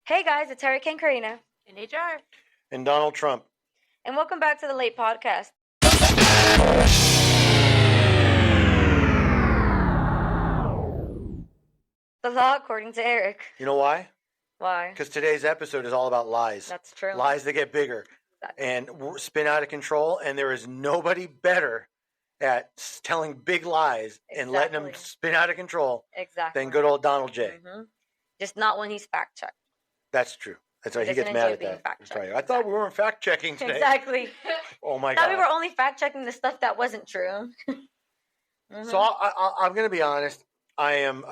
Hey guys, it's Eric and Karina. And HR. And Donald Trump. And welcome back to the Late Podcast. The law according to Eric. You know why? Why? Because today's episode is all about lies. That's true. Lies that get bigger and spin out of control. And there is nobody better at telling big lies and letting them spin out of control than good old Donald J. Mm-hmm. Just not when he's fact-checked. That's true. That's right. He gets mad at that. Right. I thought we weren't fact-checking today. Exactly. Oh, my I God. thought we were only fact-checking the stuff that wasn't true. So I'm going to be honest. I am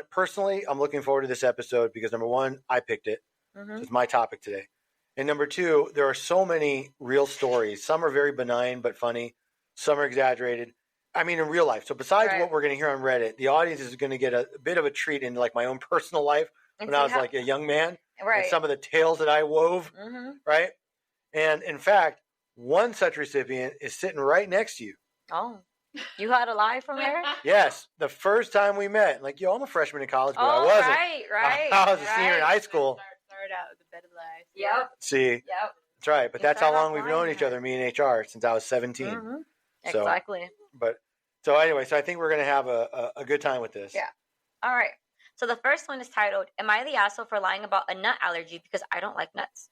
personally, I'm looking forward to this episode because, number one, I picked it. Mm-hmm. It's my topic today. And number two, there are so many real stories. Some are very benign but funny. Some are exaggerated. I mean, in real life. So besides what we're going to hear on Reddit, the audience is going to get a bit of a treat into like my own personal life when I was like a young man. Right. And some of the tales that I wove. Mm-hmm. Right. And in fact, one such recipient is sitting right next to you. Oh. You had a lie from Eric? Yes. The first time we met. Like, yo, I'm a freshman in college, but I wasn't. Right. I was a senior in high school. Started out with a bed of lies. Yep. See? Yep. That's right. But that's how long we've known each other, me and HR, since I was 17. Mm-hmm. So, exactly. So anyway, I think we're going to have a good time with this. Yeah. All right. So the first one is titled, Am I the Asshole for Lying About a Nut Allergy Because I Don't Like Nuts?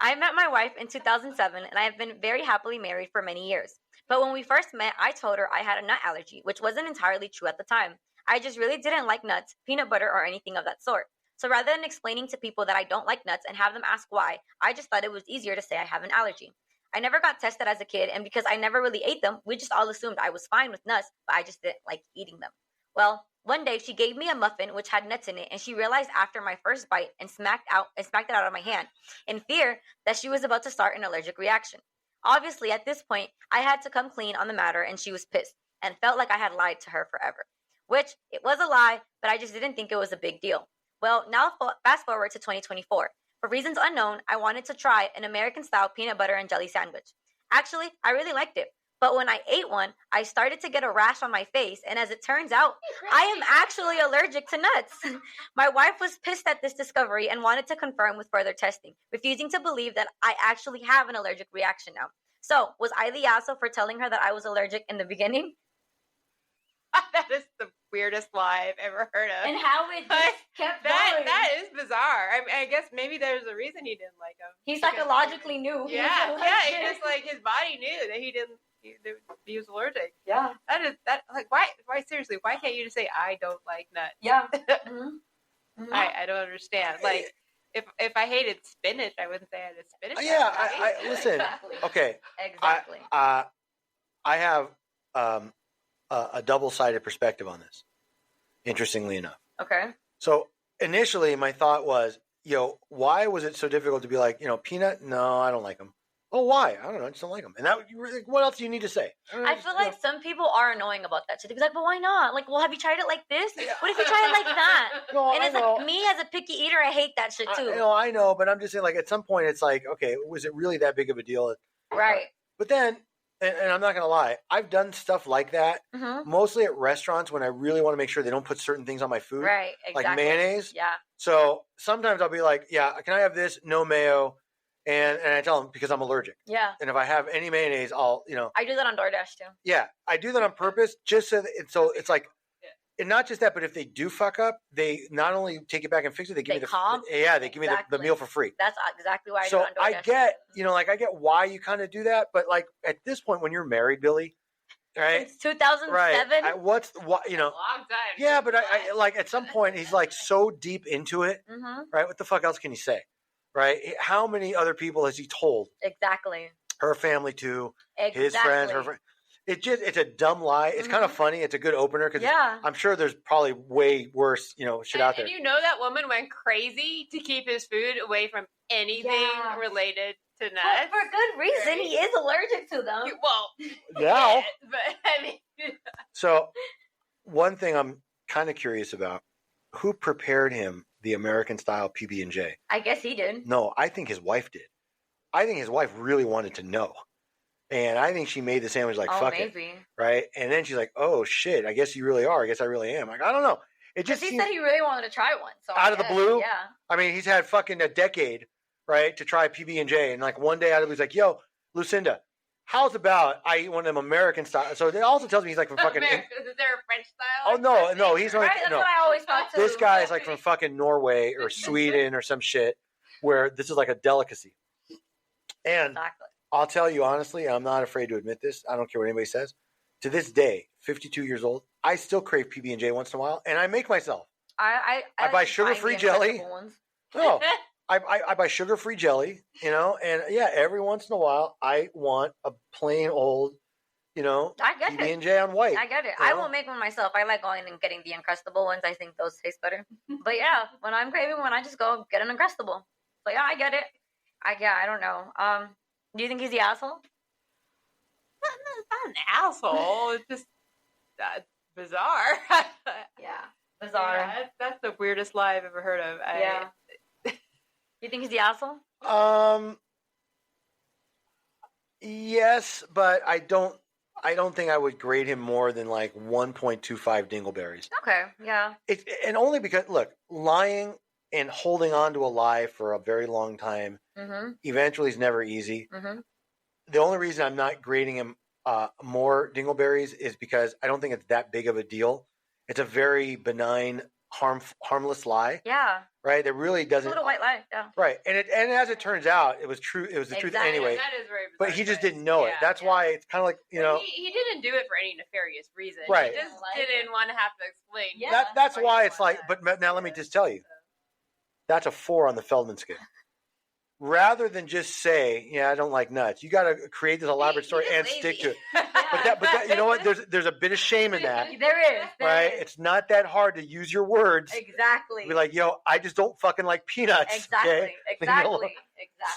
I met my wife in 2007, and I have been very happily married for many years. But when we first met, I told her I had a nut allergy, which wasn't entirely true at the time. I just really didn't like nuts, peanut butter, or anything of that sort. So rather than explaining to people that I don't like nuts and have them ask why, I just thought it was easier to say I have an allergy. I never got tested as a kid, and because I never really ate them, we just all assumed I was fine with nuts, but I just didn't like eating them. Well, one day she gave me a muffin which had nuts in it, and she realized after my first bite and smacked it out of my hand in fear that she was about to start an allergic reaction. Obviously, at this point, I had to come clean on the matter, and she was pissed and felt like I had lied to her forever. Which, it was a lie, but I just didn't think it was a big deal. Well, now fast forward to 2024. For reasons unknown, I wanted to try an American-style peanut butter and jelly sandwich. Actually, I really liked it. But when I ate one, I started to get a rash on my face, and as it turns out, I am actually allergic to nuts. My wife was pissed at this discovery and wanted to confirm with further testing, refusing to believe that I actually have an allergic reaction now. So, was I the asshole for telling her that I was allergic in the beginning? That is the weirdest lie I've ever heard of. And how it just kept going. That is bizarre. I guess maybe there's a reason he didn't like him. He psychologically knew. Yeah, it's just like his body knew that he was allergic. Yeah. Why seriously, why can't you just say I don't like nuts? Yeah. Mm-hmm. I don't understand. Like if I hated spinach, I wouldn't say I hated spinach. Yeah, I listen. Exactly. Okay. Exactly. I have a double-sided perspective on this, interestingly enough. Okay. So initially my thought was, why was it so difficult to be like, peanut? No, I don't like them. Oh, why? I don't know. I just don't like them. And what else do you need to say? I feel like some people are annoying about that. So they're like, but why not? Like, well, have you tried it like this? What if you try it like that? No, and it's like, me as a picky eater, I hate that shit too. I know, but I'm just saying, like, at some point it's like, okay, was it really that big of a deal? Right. But then, and I'm not going to lie, I've done stuff like that, mostly at restaurants when I really want to make sure they don't put certain things on my food. Right, exactly. Like mayonnaise. Yeah. So sometimes I'll be like, yeah, can I have this? No mayo. And I tell them because I'm allergic. Yeah. And if I have any mayonnaise, I'll, I do that on DoorDash too. Yeah. I do that on purpose just so it's like, and not just that, but if they do fuck up, they not only take it back and fix it, they give me the meal for free. That's exactly why I do it on DoorDash. I get, I get why you kind of do that, but like at this point when you're married, Billy, right? Since 2007? Right. Long time. Yeah, but I like at some point he's like so deep into it, right? What the fuck else can you say? Right? How many other people has he told? Exactly. Her family too. Exactly. His friends, her friends. It's a dumb lie. It's kind of funny. It's a good opener because I'm sure there's probably way worse, shit out there. And that woman went crazy to keep his food away from anything related to nuts. But for good reason. Right? He is allergic to them. Yeah. But I mean. So one thing I'm kind of curious about, who prepared him the American-style PB&J? I guess he did. No, I think his wife did. I think his wife really wanted to know. And I think she made the sandwich like, fuck it. Right? And then she's like, oh, shit, I guess you really are. I guess I really am. Like, I don't know. It just he seems, said he really wanted to try one. So out of the blue. Yeah. I mean, he's had fucking a decade, right, to try PB&J, and like one day out of he's like, "Yo, Lucinda, how's about I eat one of them American style?" So it also tells me he's like from fucking. Is there a French style? Oh no, he's like, Right? That's no. what I always thought too. This guy is like from fucking Norway or Sweden or some shit, where this is like a delicacy. And Exactly. I'll tell you honestly, I'm not afraid to admit this. I don't care what anybody says. To this day, 52 years old, I still crave PB&J once in a while, and I make myself. I buy sugar-free jelly. No, I buy sugar-free jelly, and yeah, every once in a while, I want a plain old, I get PB&J on white. I get it. I won't make one myself. I like going and getting the Uncrustable ones. I think those taste better. But yeah, when I'm craving one, I just go get an Uncrustable. But yeah, I get it. I don't know. Do you think he's the asshole? Not an asshole. It's just bizarre. Yeah, bizarre. Yeah, that's the weirdest lie I've ever heard of. Yeah. You think he's the asshole? Yes, but I don't think I would grade him more than like 1.25 dingleberries. Okay, yeah. And only because, look, lying and holding on to a lie for a very long time eventually is never easy. The only reason I'm not grading him more dingleberries is because I don't think it's that big of a deal. It's a very benign, harmless lie. Yeah. Right? That really doesn't. It's a little white lie. Yeah. Right. And as it turns out, it was true. It was the truth anyway. That is very bizarre, but he just didn't know it. That's why it's kind of like, He didn't do it for any nefarious reason. Right. He just didn't want to have to explain. Yeah. That's why it's like, but now let me just tell you, that's a 4 on the Feldman scale. Rather than just say, yeah, I don't like nuts, you got to create this elaborate story and stick to it. But that, you know what? There's a bit of shame in that. There is. Right? It's not that hard to use your words. Exactly. Be like, yo, I just don't fucking like peanuts. Exactly. Okay? Exactly.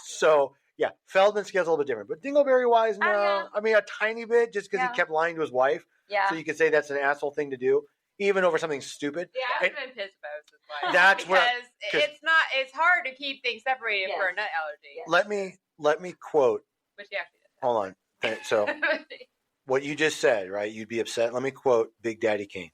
So, yeah, Feldman scale's a little bit different. But Dingleberry-wise, no. Yeah. I mean, a tiny bit, just because he kept lying to his wife. Yeah. So you could say that's an asshole thing to do, even over something stupid. Yeah, I've been pissed about it. That's because what it's hard to keep things separated for a nut allergy. Let me quote. Which he actually does. Hold on. Okay, so what you just said, right? You'd be upset. Let me quote Big Daddy Kane.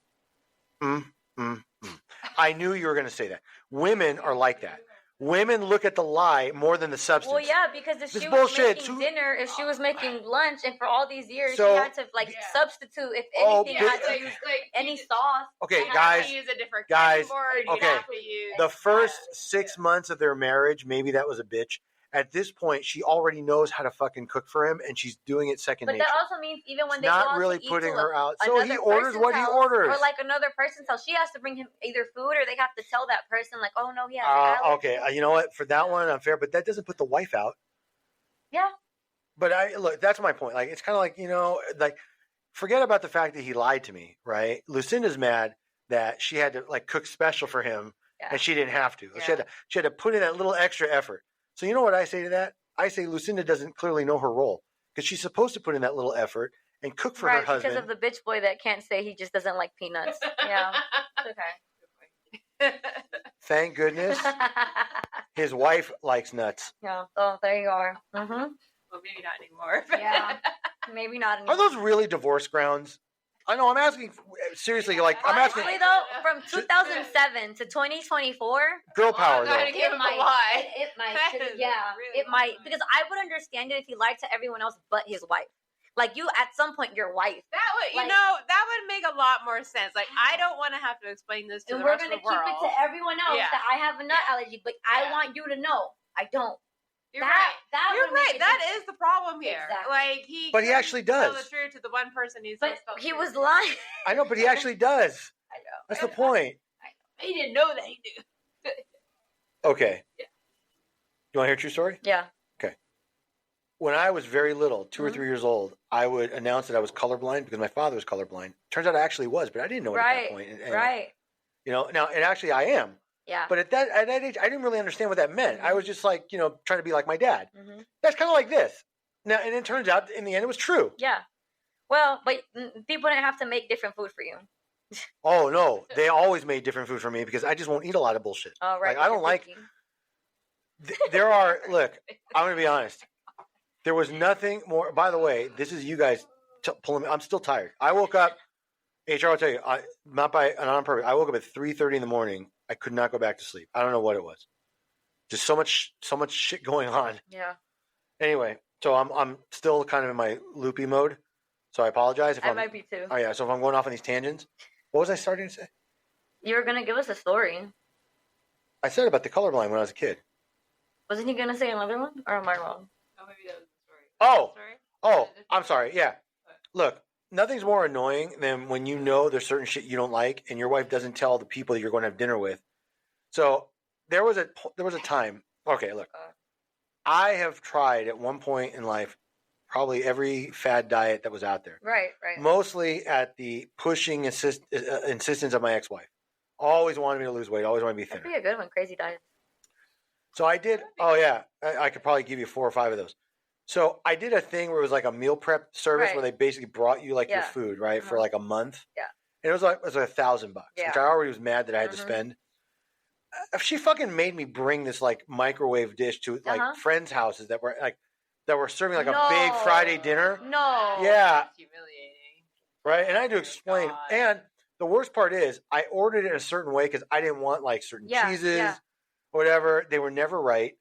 I knew you were going to say that. Women are like that. Women look at the lie more than the substance. Well, yeah, because if This she was bullshit. making dinner, if she was making lunch, and for all these years So- she had to substitute, if anything, big- had to use any sauce. Okay, You have guys. to use a different guys, cutting board. You okay. have to use The first 6 months of their marriage, maybe that was a bitch. At this point, she already knows how to fucking cook for him, and she's doing it second But nature. that also means even when It's they go not out really to eat putting to her out. So he another orders person's what he house, orders. or like another person's house, she has to bring him either food, or they have to tell that person like, "Oh no, he has an allergy." Okay, you know what? For that one, unfair, but that doesn't put the wife out. Yeah. But look, that's my point. Like, it's kind of like, like, forget about the fact that he lied to me, right? Lucinda's mad that she had to like cook special for him, and she didn't have to. Yeah. She had to put in that little extra effort. So you know what I say to that? I say Lucinda doesn't clearly know her role, because she's supposed to put in that little effort and cook for her husband. Because of the bitch boy that can't say he just doesn't like peanuts. Yeah. Okay. Thank goodness his wife likes nuts. Yeah. Oh, there you are. Mm-hmm. Well, maybe not anymore. Yeah. Maybe not anymore. Are those really divorce grounds? I know. I'm asking seriously. Like, I'm asking. Honestly, though, from 2007 to 2024, Girl power, I'm not though. gonna give him might. a lie. It might. That 'Cause, is yeah, really it might. funny. Because I would understand it if he lied to everyone else but his wife. Like, you, at some point, your wife. That would, Like- that would make a lot more sense. Like, I don't want to have to explain this to And the we're rest of going to the keep world. it to everyone else Yeah. that I have a nut allergy, but I Yeah. want you to know I don't. You're that, right. That You're would make right. a That difference. is the problem here. Exactly. Like But he actually Tell does. the truth to the one person he's But supposed to he tell was the truth. lying. I know, but he actually does. I know. That's the point. He didn't know that he knew. Okay. Yeah. You want to hear a true story? Yeah. When I was very little, 2 or Mhm. 3 years old, I would announce that I was colorblind because my father was colorblind. Turns out I actually was, but I didn't know it at that point. And, Right. now, and actually I am. Yeah. But at that age, I didn't really understand what that meant. I was just like, trying to be like my dad. Mm-hmm. That's kind of like this. Now, and it turns out in the end it was true. Yeah. Well, but people didn't have to make different food for you. Oh no, they always made different food for me because I just won't eat a lot of bullshit. Oh, right. Like, I don't like. There are. Look, I'm gonna be honest. There was nothing more. By the way, this is you guys pulling me. I'm still tired. I woke up HR will tell you, not on purpose. I woke up at 3:30 in the morning. I could not go back to sleep. I don't know what it was. Just so much shit going on. Yeah. Anyway, so I'm still kind of in my loopy mode. So I apologize if I might be too. Oh yeah. So if I'm going off on these tangents, what was I starting to say? You were gonna give us a story. I said about the colorblind when I was a kid. Wasn't he gonna say another one, or am I wrong? Oh, maybe that was the story. Oh, I'm sorry. Yeah. Look, nothing's more annoying than when you know there's certain shit you don't like, and your wife doesn't tell the people that you're going to have dinner with. So there was a time. Okay, look, I have tried at one point in life probably every fad diet that was out there. Right. Mostly at the pushing insistence of my ex-wife. Always wanted me to lose weight. Always wanted me to be thinner. That'd be a good one. Crazy diet. So I did. Oh yeah, I could probably give you 4 or 5 of those. So I did a thing where it was like a meal prep service where they basically brought you like your food, right, for like a month. Yeah. And it was like $1,000, yeah. which I already was mad that I had to spend. She fucking made me bring this like microwave dish to like friends' houses that were serving like a big Friday dinner. No. Yeah. That's humiliating. Right, and I had to explain. And the worst part is, I ordered it a certain way because I didn't want like certain cheeses, whatever. They were never right.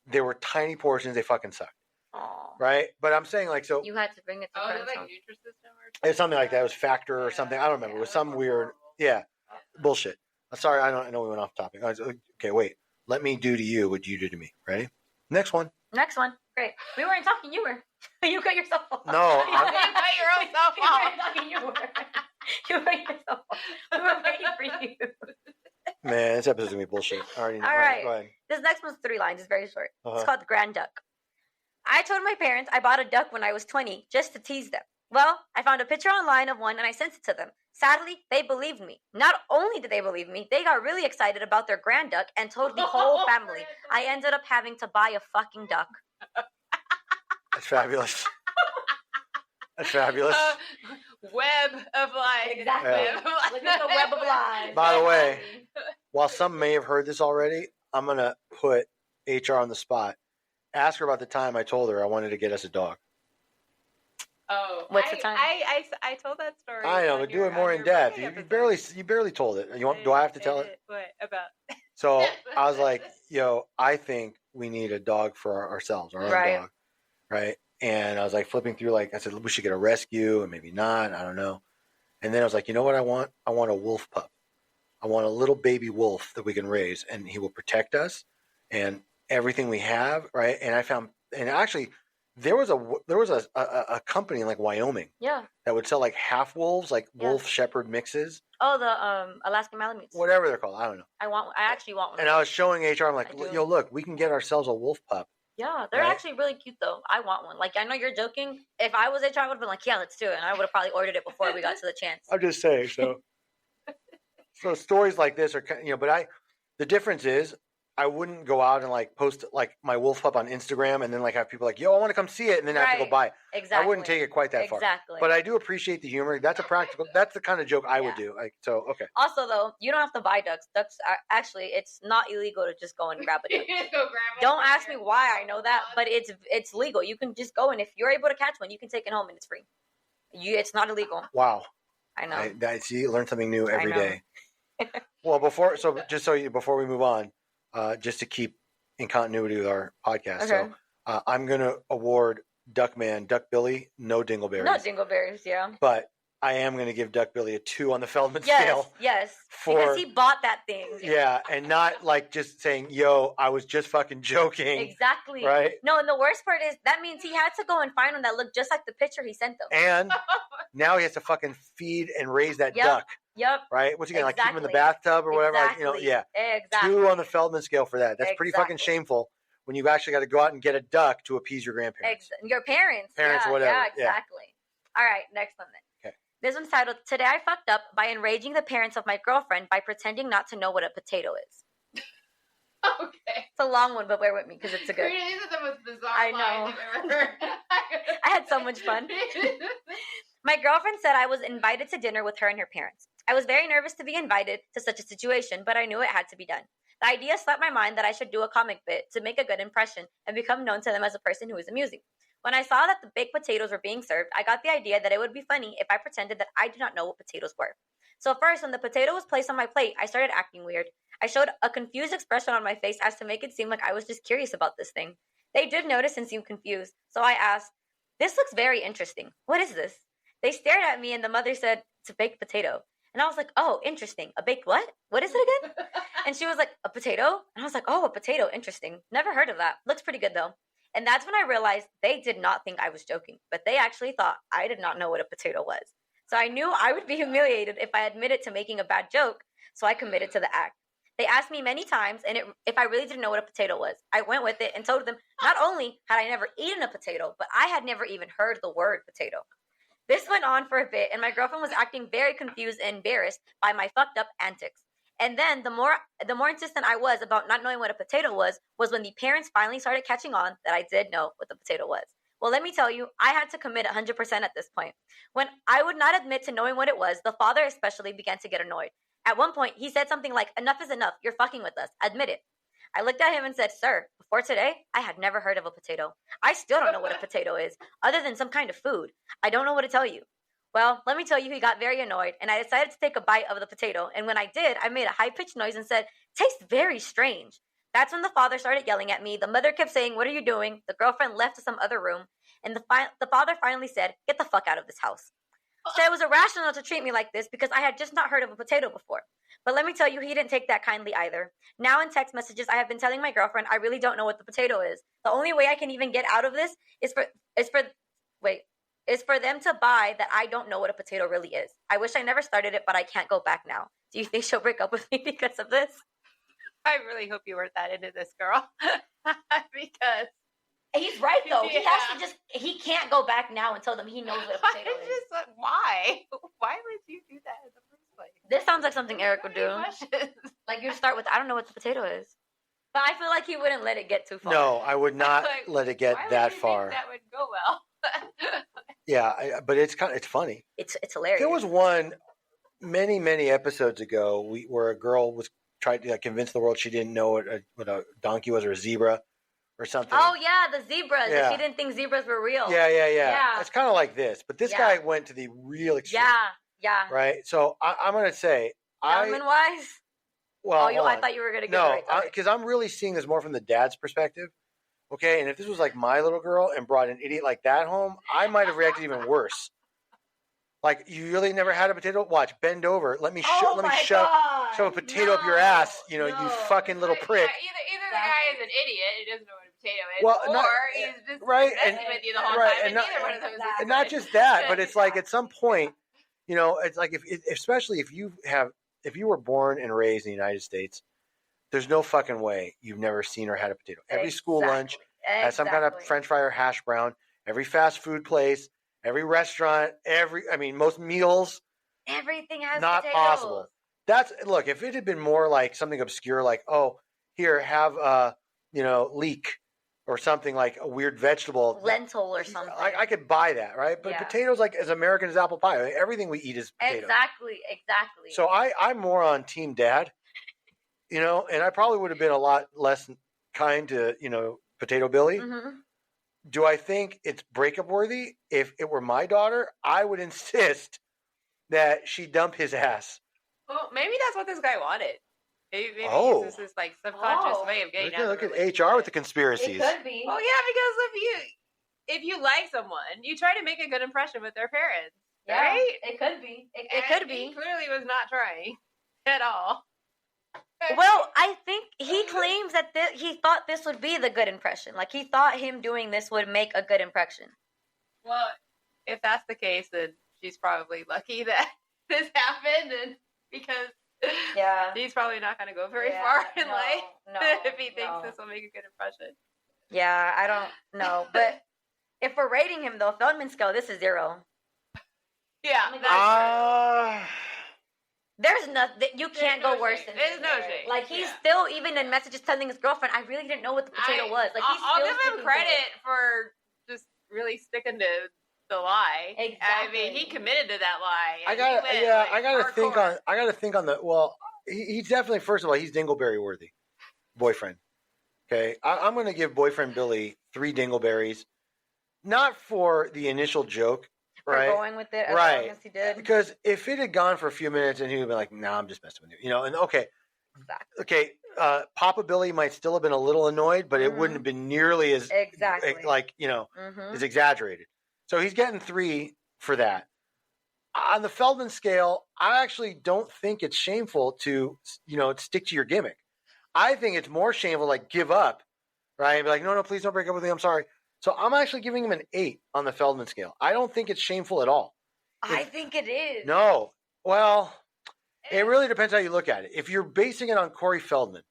They were tiny portions. They fucking sucked. Aww. Right, but I'm saying like so. You had to bring it to friends' like house. Nutrisystem or It was something like that. It was Factor or something. I don't remember. It was some weird. Yeah, bullshit. Sorry, I know we went off topic. Okay, wait. Let me do to you what you do to me. Ready? Next one. Great. We weren't talking. You were. You cut yourself off. No. you cut your own self We off. weren't talking. You were. You cut yourself off. We were waiting for you. Man, this episode's gonna be bullshit. All right. Go ahead. This next one's 3 lines. It's very short. Uh-huh. It's called Grand Duck. I told my parents I bought a duck when I was 20 just to tease them. Well, I found a picture online of one and I sent it to them. Sadly, they believed me. Not only did they believe me, they got really excited about their grand duck and told the whole family. I ended up having to buy a fucking duck. That's fabulous. That's fabulous. Web of life. Exactly. Yeah. Look at the web of lies. By the way, while some may have heard this already, I'm gonna put HR on the spot. Ask her about the time I told her I wanted to get us a dog. Oh, What's the time? I told that story. I know, but do it more in depth. You barely told it. Do I have to tell it? What about? So I was like, yo, I think we need a dog for ourselves, our own dog, right? And I was like flipping through, like I said, we should get a rescue, and maybe not. I don't know. And then I was like, you know what I want? I want a wolf pup. I want a little baby wolf that we can raise, and he will protect us and everything we have, right? And I found, and actually, there was a company in like Wyoming, that would sell like half wolves, like wolf shepherd mixes. Oh, the Alaskan Malamutes. Whatever they're called, I don't know. I actually want one. And I was showing HR, I'm like, yo, look, we can get ourselves a wolf pup. Yeah, they're actually really cute though. I want one. Like, I know you're joking. If I was HR, I would have been like, yeah, let's do it. And I would have probably ordered it before we got to the chance. I'm just saying. So stories like this are, but the difference is, I wouldn't go out and like post like my wolf pup on Instagram and then like have people like, yo, I want to come see it, and then I have to go buy it. Exactly. I wouldn't take it quite that far. Exactly. But I do appreciate the humor. That's the kind of joke I would do. Like, so, okay. Also, though, you don't have to buy ducks. Ducks are actually, it's not illegal to just go and grab a duck. Don't ask me why I know that, but it's legal. You can just go, and if you're able to catch one, you can take it home and it's free. It's not illegal. Wow. I know. I see. Learn something new every day. Well, before we move on, just to keep in continuity with our podcast, so I'm going to award Duck Billy, no dingleberries. No dingleberries, yeah. But I am going to give Duck Billy a 2 on the Feldman scale. Yes, because he bought that thing. Yeah, and not like just saying, yo, I was just fucking joking. Exactly. Right? No, and the worst part is that means he had to go and find one that looked just like the picture he sent them. And now he has to fucking feed and raise that duck. Yep. Right? What's he going to, like, keep him in the bathtub or whatever? Exactly. Like, yeah. Exactly. 2 on the Feldman scale for that. That's pretty fucking shameful when you've actually got to go out and get a duck to appease your grandparents. Your parents. Whatever. Yeah, exactly. All right, next one then. Okay. This one's titled, Today I Fucked Up by Enraging the Parents of My Girlfriend by Pretending Not to Know What a Potato Is. Okay. It's a long one, but bear with me because it's a good. These are the most bizarre I know. lines I've ever heard. I had so much fun. My girlfriend said I was invited to dinner with her and her parents. I was very nervous to be invited to such a situation, but I knew it had to be done. The idea slapped my mind that I should do a comic bit to make a good impression and become known to them as a person who is amusing. When I saw that the baked potatoes were being served, I got the idea that it would be funny if I pretended that I did not know what potatoes were. So first, when the potato was placed on my plate, I started acting weird. I showed a confused expression on my face as to make it seem like I was just curious about this thing. They did notice and seemed confused, so I asked, "This looks very interesting. What is this?" They stared at me and the mother said, "It's a baked potato." And I was like, "Oh, interesting. A baked what? What is it again?" And she was like, "A potato?" And I was like, "Oh, a potato. Interesting. Never heard of that. Looks pretty good though." And that's when I realized they did not think I was joking, but they actually thought I did not know what a potato was. So I knew I would be humiliated if I admitted to making a bad joke, so I committed to the act. They asked me many times if I really didn't know what a potato was. I went with it and told them not only had I never eaten a potato, but I had never even heard the word potato. This went on for a bit, and my girlfriend was acting very confused and embarrassed by my fucked up antics. And then the more insistent I was about not knowing what a potato was when the parents finally started catching on that I did know what the potato was. Well, let me tell you, I had to commit 100% at this point. When I would not admit to knowing what it was, the father especially began to get annoyed. At one point, he said something like, "Enough is enough. You're fucking with us. Admit it." I looked at him and said, "Sir, before today, I had never heard of a potato. I still don't know what a potato is, other than some kind of food. I don't know what to tell you." Well, let me tell you, he got very annoyed, and I decided to take a bite of the potato. And when I did, I made a high-pitched noise and said, "Tastes very strange." That's when the father started yelling at me. The mother kept saying, "What are you doing?" The girlfriend left to some other room, and the father finally said, "Get the fuck out of this house." So it was irrational to treat me like this because I had just not heard of a potato before. But let me tell you, he didn't take that kindly either. Now in text messages, I have been telling my girlfriend I really don't know what the potato is. The only way I can even get out of this is for them to buy that I don't know what a potato really is. I wish I never started it, but I can't go back now. Do you think she'll break up with me because of this? I really hope you weren't that into this girl. Because he's right though. Yeah. He can't go back now and tell them he knows what a potato is. Just like, why? Why would you do that in the first place? This sounds like something Eric would do. Like you start with, "I don't know what the potato is." But I feel like he wouldn't let it get too far. No, I would not Like, let it get why would that you far. think that would go well. Yeah, but it's funny. It's hilarious. There was one many episodes ago where a girl was trying to convince the world she didn't know what a donkey was or a zebra or something. Oh yeah, the zebras. Yeah. She didn't think zebras were real. Yeah. It's kind of like this, but this Yeah. guy went to the real extreme. Yeah. Right. So I'm going to say, Gentleman wise. well, I thought you were gonna go no, right. because I'm really seeing this more from the dad's perspective. Okay, and if this was like my little girl and brought an idiot like that home, I might have reacted even worse. Like, you really never had a potato? Watch, bend over. Let me shove a potato up your ass. You fucking little prick. Yeah, either the guy is an idiot who doesn't know what a potato is, Well, or he's just right, messing with you the whole right, time, and and neither one of those is And not just that, but it's like at some point, it's like especially if you were born and raised in the United States, there's no fucking way you've never seen or had a potato. Every school lunch has some kind of French fry or hash brown. Every fast food place, every restaurant, most meals. Everything has not potatoes. possible. Look, if it had been more like something obscure, like, oh, here, have leek or something like a weird vegetable, lentil or something. I could buy that, right? But potatoes, like as American as apple pie. Everything we eat is potato. Exactly. So I'm more on Team Dad, and I probably would have been a lot less kind to Potato Billy. Mm-hmm. Do I think it's breakup worthy? If it were my daughter, I would insist that she dump his ass. Well, maybe that's what this guy wanted. Maybe this is like subconscious way of getting out. Look at HR with the conspiracies. It could be. Well, yeah, because if you like someone, you try to make a good impression with their parents, right? It could be. It could be. He clearly was not trying at all. Well, I think he claims that he thought this would be the good impression. Like, he thought him doing this would make a good impression. Well, if that's the case, then she's probably lucky that this happened, and because he's probably not going to go very far in life if he thinks this will make a good impression. Yeah, I don't know. But if we're rating him, though, Feldman scale, this is 0. Yeah, there's nothing. You can't go worse than There's no shade. Like, he's still, even in messages, telling his girlfriend, "I really didn't know what the potato was." Like, I'll give him credit for just really sticking to the lie. Exactly. I mean, he committed to that lie. I gotta think on the. Well, he's definitely, first of all, he's dingleberry worthy, boyfriend. Okay, I'm gonna give boyfriend Billy 3 dingleberries. not for the initial joke, right? For going with it as long as he did. Because if it had gone for a few minutes and he would be like, "Nah, I'm just messing with you," and okay, exactly. Okay, Papa Billy might still have been a little annoyed, but it wouldn't have been nearly as as exaggerated. So he's getting 3 for that. On the Feldman scale, I actually don't think it's shameful to stick to your gimmick. I think it's more shameful, like give up, right? And be like, no, please don't break up with me. I'm sorry. So I'm actually giving him an 8 on the Feldman scale. I don't think it's shameful at all. I think it is. No. Well, it really depends how you look at it. If you're basing it on Corey Feldman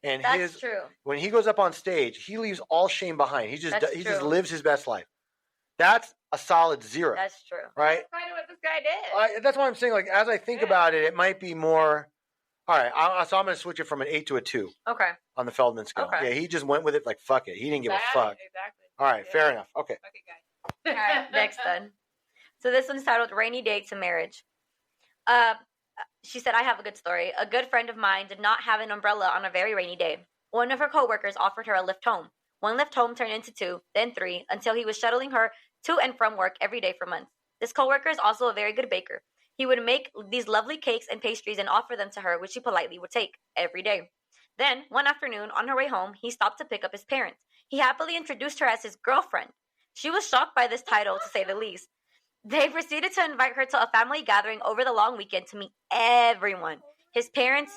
and That's true. When he goes up on stage, he leaves all shame behind. He just lives his best life. That's a solid 0. That's true. Right? That's kind of what this guy did. That's why I'm saying, like, as I think about it, it might be more. All right, so I'm going to switch it from an 8 to a 2. Okay. On the Feldman scale. Okay. Yeah, he just went with it like, fuck it. He didn't give a fuck. Exactly. All right, fair enough. Okay. Fucking guy. All right, next then. So this one's titled Rainy Day to Marriage. She said, I have a good story. A good friend of mine did not have an umbrella on a very rainy day. One of her coworkers offered her a lift home. One lift home turned into 2, then 3, until he was shuttling her to and from work every day for months. This coworker is also a very good baker. He would make these lovely cakes and pastries and offer them to her, which she politely would take every day. Then, one afternoon, on her way home, he stopped to pick up his parents. He happily introduced her as his girlfriend. She was shocked by this title, to say the least. They proceeded to invite her to a family gathering over the long weekend to meet everyone. His parents,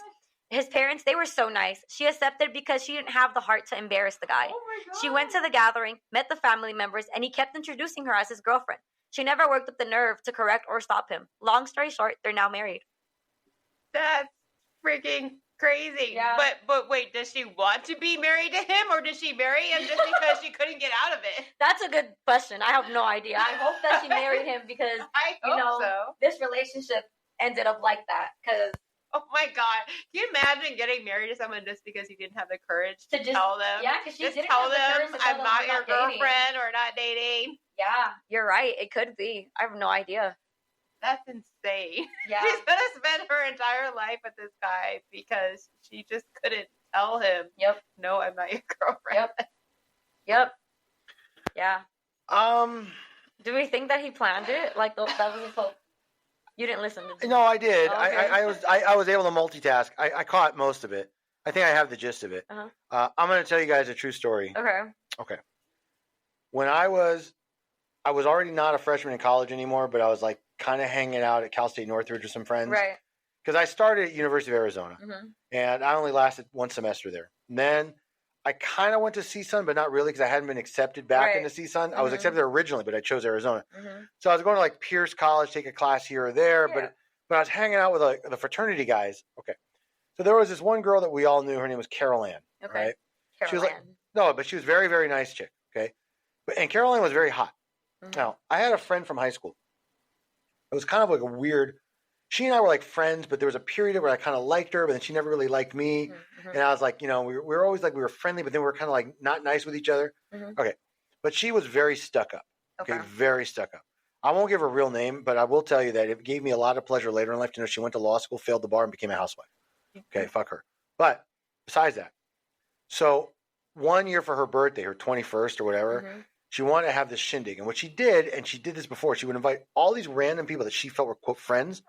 they were so nice. She accepted because she didn't have the heart to embarrass the guy. She went to the gathering, met the family members, and he kept introducing her as his girlfriend. She never worked up the nerve to correct or stop him. Long story short, they're now married. That's freaking crazy. Yeah. But wait, does she want to be married to him, or does she marry him just because she couldn't get out of it? That's a good question. I have no idea. I hope that she married him because this relationship ended up like that. Because oh my God, can you imagine getting married to someone just because you didn't have the courage to tell them? Yeah, because she just didn't tell have the courage them to tell I'm not your girlfriend or not dating. Yeah, you're right. It could be. I have no idea. That's insane. Yeah. She's going to spend her entire life with this guy because she just couldn't tell him, no, I'm not your girlfriend. Yep. Yeah. Do we think that he planned it? Like, that was his hope? You didn't listen to No, I did. Oh, okay. I was able to multitask. I caught most of it. I think I have the gist of it. Uh-huh. I'm going to tell you guys a true story. Okay. When I was already not a freshman in college anymore, but I was like kind of hanging out at Cal State Northridge with some friends. Right. Because I started at University of Arizona, and I only lasted 1 semester there. And then I kind of went to CSUN, but not really because I hadn't been accepted back into CSUN. I was accepted there originally, but I chose Arizona. So I was going to like Pierce College, take a class here or there, but I was hanging out with the fraternity guys. Okay. So there was this one girl that we all knew. Her name was Carol Ann. Okay. Right? Carol she was Ann. like, no, but she was very, very nice chick. Okay. And Carol Ann was very hot. Now, I had a friend from high school. It was kind of like a weird, she and I were like friends, but there was a period where I kind of liked her, but then she never really liked me. And I was like, we were always like, we were friendly, but then we were kind of like not nice with each other. Okay. But she was very stuck up. Okay. Very stuck up. I won't give her real name, but I will tell you that it gave me a lot of pleasure later in life to know she went to law school, failed the bar, and became a housewife. Okay. Fuck her. But besides that, so one year for her birthday, her 21st or whatever, she wanted to have this shindig. And what she did, and she did this before, she would invite all these random people that she felt were, quote, friends.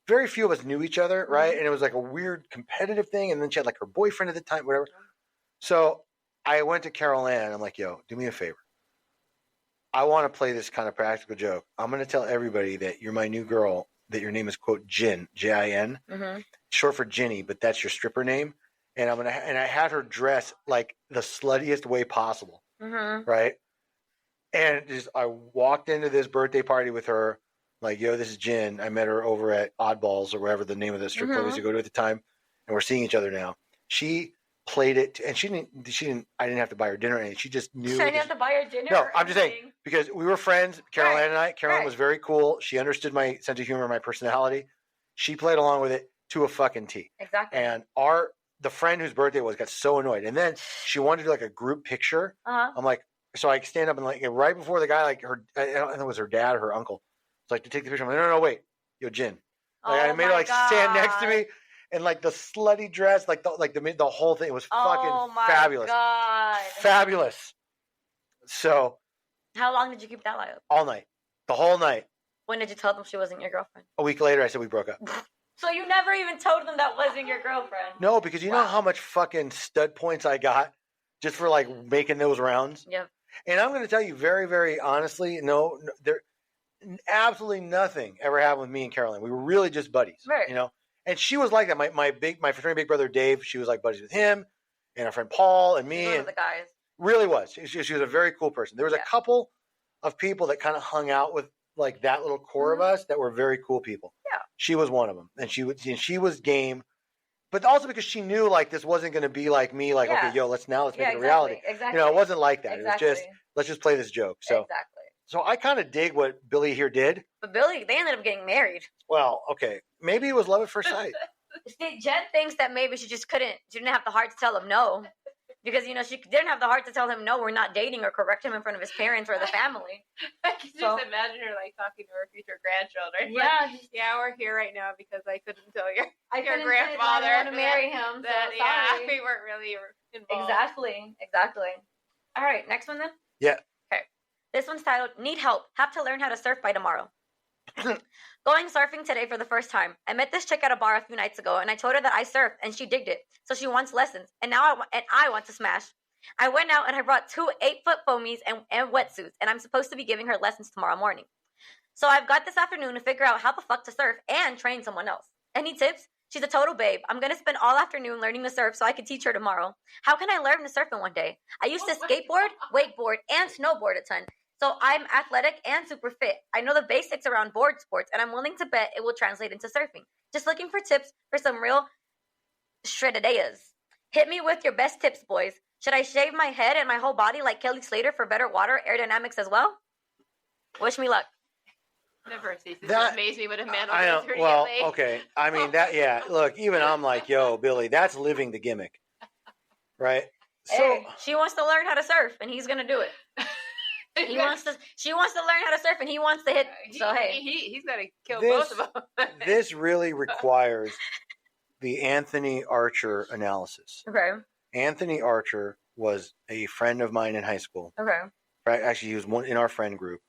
Very few of us knew each other, right? And it was like a weird competitive thing. And then she had like her boyfriend at the time, whatever. So I went to Carol Ann and I'm like, yo, do me a favor. I want to play this kind of practical joke. I'm going to tell everybody that you're my new girl, that your name is, quote, Jin, J-I-N, short for Ginny, but that's your stripper name. And I had her dress like the sluttiest way possible, right? And I walked into this birthday party with her, like, yo, this is Jen. I met her over at Oddballs or wherever the name of the strip club we used to go to at the time, and we're seeing each other now. She played it, and she didn't. I didn't have to buy her dinner, and she just knew. So I didn't have to buy her dinner. No, I'm just saying because we were friends, Carol Ann and I. Carolyn was very cool. She understood my sense of humor, my personality. She played along with it to a fucking T. Exactly. And the friend whose birthday it was got so annoyed, and then she wanted to do like a group picture. I'm like. So I stand up and like right before the guy, like her, I don't know if it was her dad or her uncle. It's like to take the picture. I'm like, no, wait, yo, Jin. Like, I made her like stand next to me, and like the slutty dress, like the whole thing. It was fucking fabulous. God. Fabulous. So How long did you keep that lie up? All night. The whole night. When did you tell them she wasn't your girlfriend? A week later, I said we broke up. So you never even told them that wasn't your girlfriend? No, because you know how much fucking stud points I got just for like making those rounds? Yep. And I'm going to tell you very, very honestly, no, there absolutely nothing ever happened with me and Caroline. We were really just buddies, right? You know, and she was like that. My fraternity big brother Dave, she was like buddies with him, and our friend Paul and me. One of the guys. Really was. She was a very cool person. There was a couple of people that kind of hung out with like that little core of us that were very cool people. Yeah. She was one of them, and she was game. But also because she knew like this wasn't going to be like me, like okay, yo, let's make it a reality. Exactly. You know, it wasn't like that. Exactly. It was just let's just play this joke. So So I kind of dig what Billy here did. But Billy, they ended up getting married. Well, okay, maybe it was love at first sight. See, Jen thinks that maybe she didn't have the heart to tell him no. Because, you know, she didn't have the heart to tell him, no, we're not dating, or correct him in front of his parents or the family. I can just imagine her, like, talking to her future grandchildren. Yeah. Like, yeah, we're here right now because I couldn't tell your grandfather. I want to marry him. That, so we weren't really involved. Exactly. All right, next one then? Yeah. Okay. This one's titled, Need Help. Have to learn how to surf by tomorrow. Going surfing today for the first time. I met this chick at a bar a few nights ago, and I told her that I surf, and she digged it. So she wants lessons, and now I want to smash. I went out and I brought 2 8-foot foamies and wetsuits, and I'm supposed to be giving her lessons tomorrow morning. So I've got this afternoon to figure out how the fuck to surf and train someone else. Any tips? She's a total babe. I'm going to spend all afternoon learning to surf so I can teach her tomorrow. How can I learn to surf in one day? I used to skateboard, wakeboard, and snowboard a ton. So I'm athletic and super fit. I know the basics around board sports, and I'm willing to bet it will translate into surfing. Just looking for tips for some real shreddedeas. Hit me with your best tips, boys. Should I shave my head and my whole body like Kelly Slater for better water aerodynamics as well? Wish me luck. Never ceases to amaze me when a man will go through okay. I mean, look, even I'm like, yo, Billy, that's living the gimmick. Right? Hey, she wants to learn how to surf, and he's going to do it. She wants to learn how to surf, and he wants to hit. So hey, he's got to kill both of them. This really requires the Anthony Archer analysis. Okay. Anthony Archer was a friend of mine in high school. Okay. Actually, he was one in our friend group.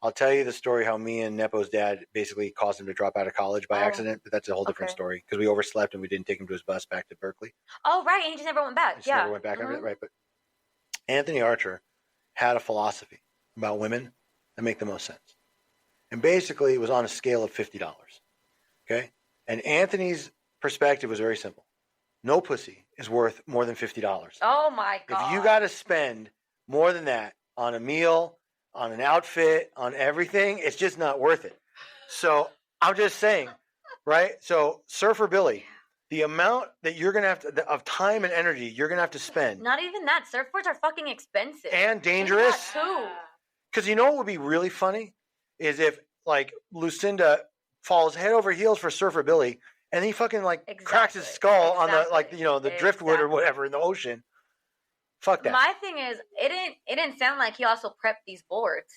I'll tell you the story how me and Nepo's dad basically caused him to drop out of college by accident, but that's a whole different story because we overslept and we didn't take him to his bus back to Berkeley. Oh, right. And he just never went back. Never went back. Right. But Anthony Archer had a philosophy about women that make the most sense. And basically, it was on a scale of $50. Okay? And Anthony's perspective was very simple. No pussy is worth more than $50. Oh, my God. If you got to spend more than that on a meal, on an outfit, on everything, it's just not worth it. So I'm just saying, right? So Surfer Billy, the amount that you're going to have to, of time and energy you're going to have to spend. Not even that. Surfboards are fucking expensive. And dangerous. Too. Because you know what would be really funny? Is if, like, Lucinda falls head over heels for Surfer Billy, and he fucking, like, cracks his skull on the, like, you know, the driftwood or whatever in the ocean. Fuck that. My thing is, it didn't sound like he also prepped these boards.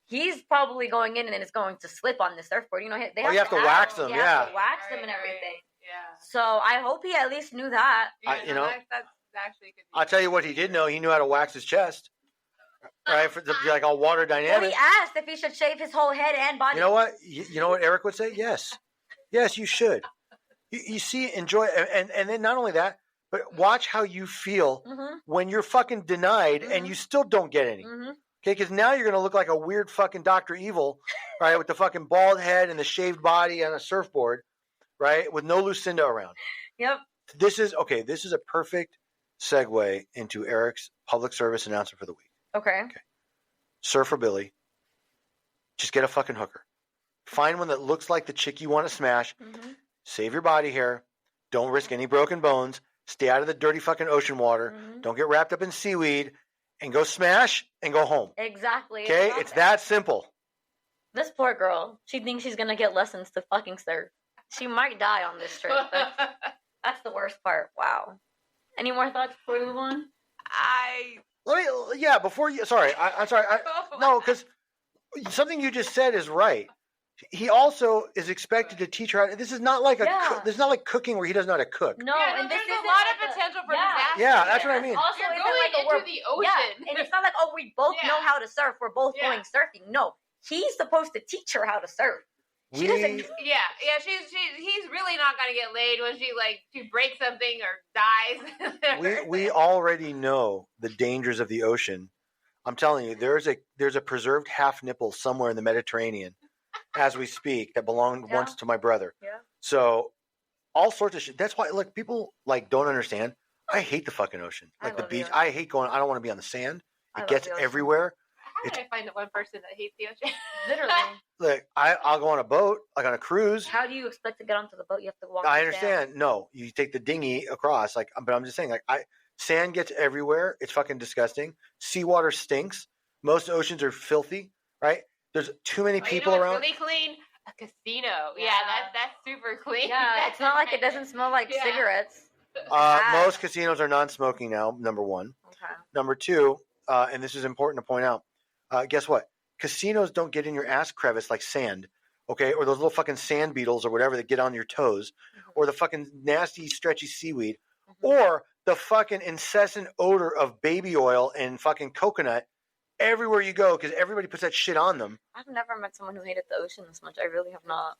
He's probably going in and it's going to slip on the surfboard. You know, they you have to wax them, You have to wax them and everything. Yeah. So I hope he at least knew that. That's actually good. I'll tell you what he did know. He knew how to wax his chest. Right, to be like all water dynamic. Well, he asked if he should shave his whole head and body. You know what? You know what Eric would say? Yes, you should. You see, enjoy, and then not only that, but watch how you feel when you're fucking denied and you still don't get any. Okay, because now you're gonna look like a weird fucking Dr. Evil, right, with the fucking bald head and the shaved body on a surfboard, right, with no Lucinda around. Yep. This is a perfect segue into Eric's public service announcement for the week. Okay. Surfer Billy, just get a fucking hooker. Find one that looks like the chick you want to smash. Save your body hair. Don't risk any broken bones. Stay out of the dirty fucking ocean water. Don't get wrapped up in seaweed. And go smash and go home. Exactly. Okay? It's that simple. This poor girl, she thinks she's going to get lessons to fucking surf. She might die on this trip. That's the worst part. Wow. Any more thoughts before we move on? I'm sorry. No, because something you just said is right. He also is expected to teach her. This is not like this is not like cooking where he doesn't know how to cook. No, and there's a lot of potential for disaster. Yeah, that's what I mean. Also, you're is going it like a we're the ocean. Yeah, and it's not like, oh, we both know how to surf. We're both going surfing. No, he's supposed to teach her how to surf. She doesn't. Yeah. He's really not gonna get laid when she breaks something or dies. we already know the dangers of the ocean. I'm telling you, there's a preserved half nipple somewhere in the Mediterranean, as we speak, that belonged once to my brother. Yeah. So, all sorts of shit. That's why, look, people don't understand. I hate the fucking ocean, the beach. I hate going. I don't want to be on the sand. It gets everywhere. How did I find the one person that hates the ocean? Literally. Look, I'll go on a boat, on a cruise. How do you expect to get onto the boat? You have to walk. I understand. No, you take the dinghy across. But I'm just saying, sand gets everywhere. It's fucking disgusting. Seawater stinks. Most oceans are filthy, right? There's too many people around. Really clean. A casino. Yeah, that's super clean. Yeah, it's not like it doesn't smell like cigarettes. Most casinos are non-smoking now. Number one. Okay. Number two, and this is important to point out. Guess what? Casinos don't get in your ass crevice like sand, okay? Or those little fucking sand beetles or whatever that get on your toes, or the fucking nasty, stretchy seaweed, or the fucking incessant odor of baby oil and fucking coconut everywhere you go because everybody puts that shit on them. I've never met someone who hated the ocean this much. I really have not.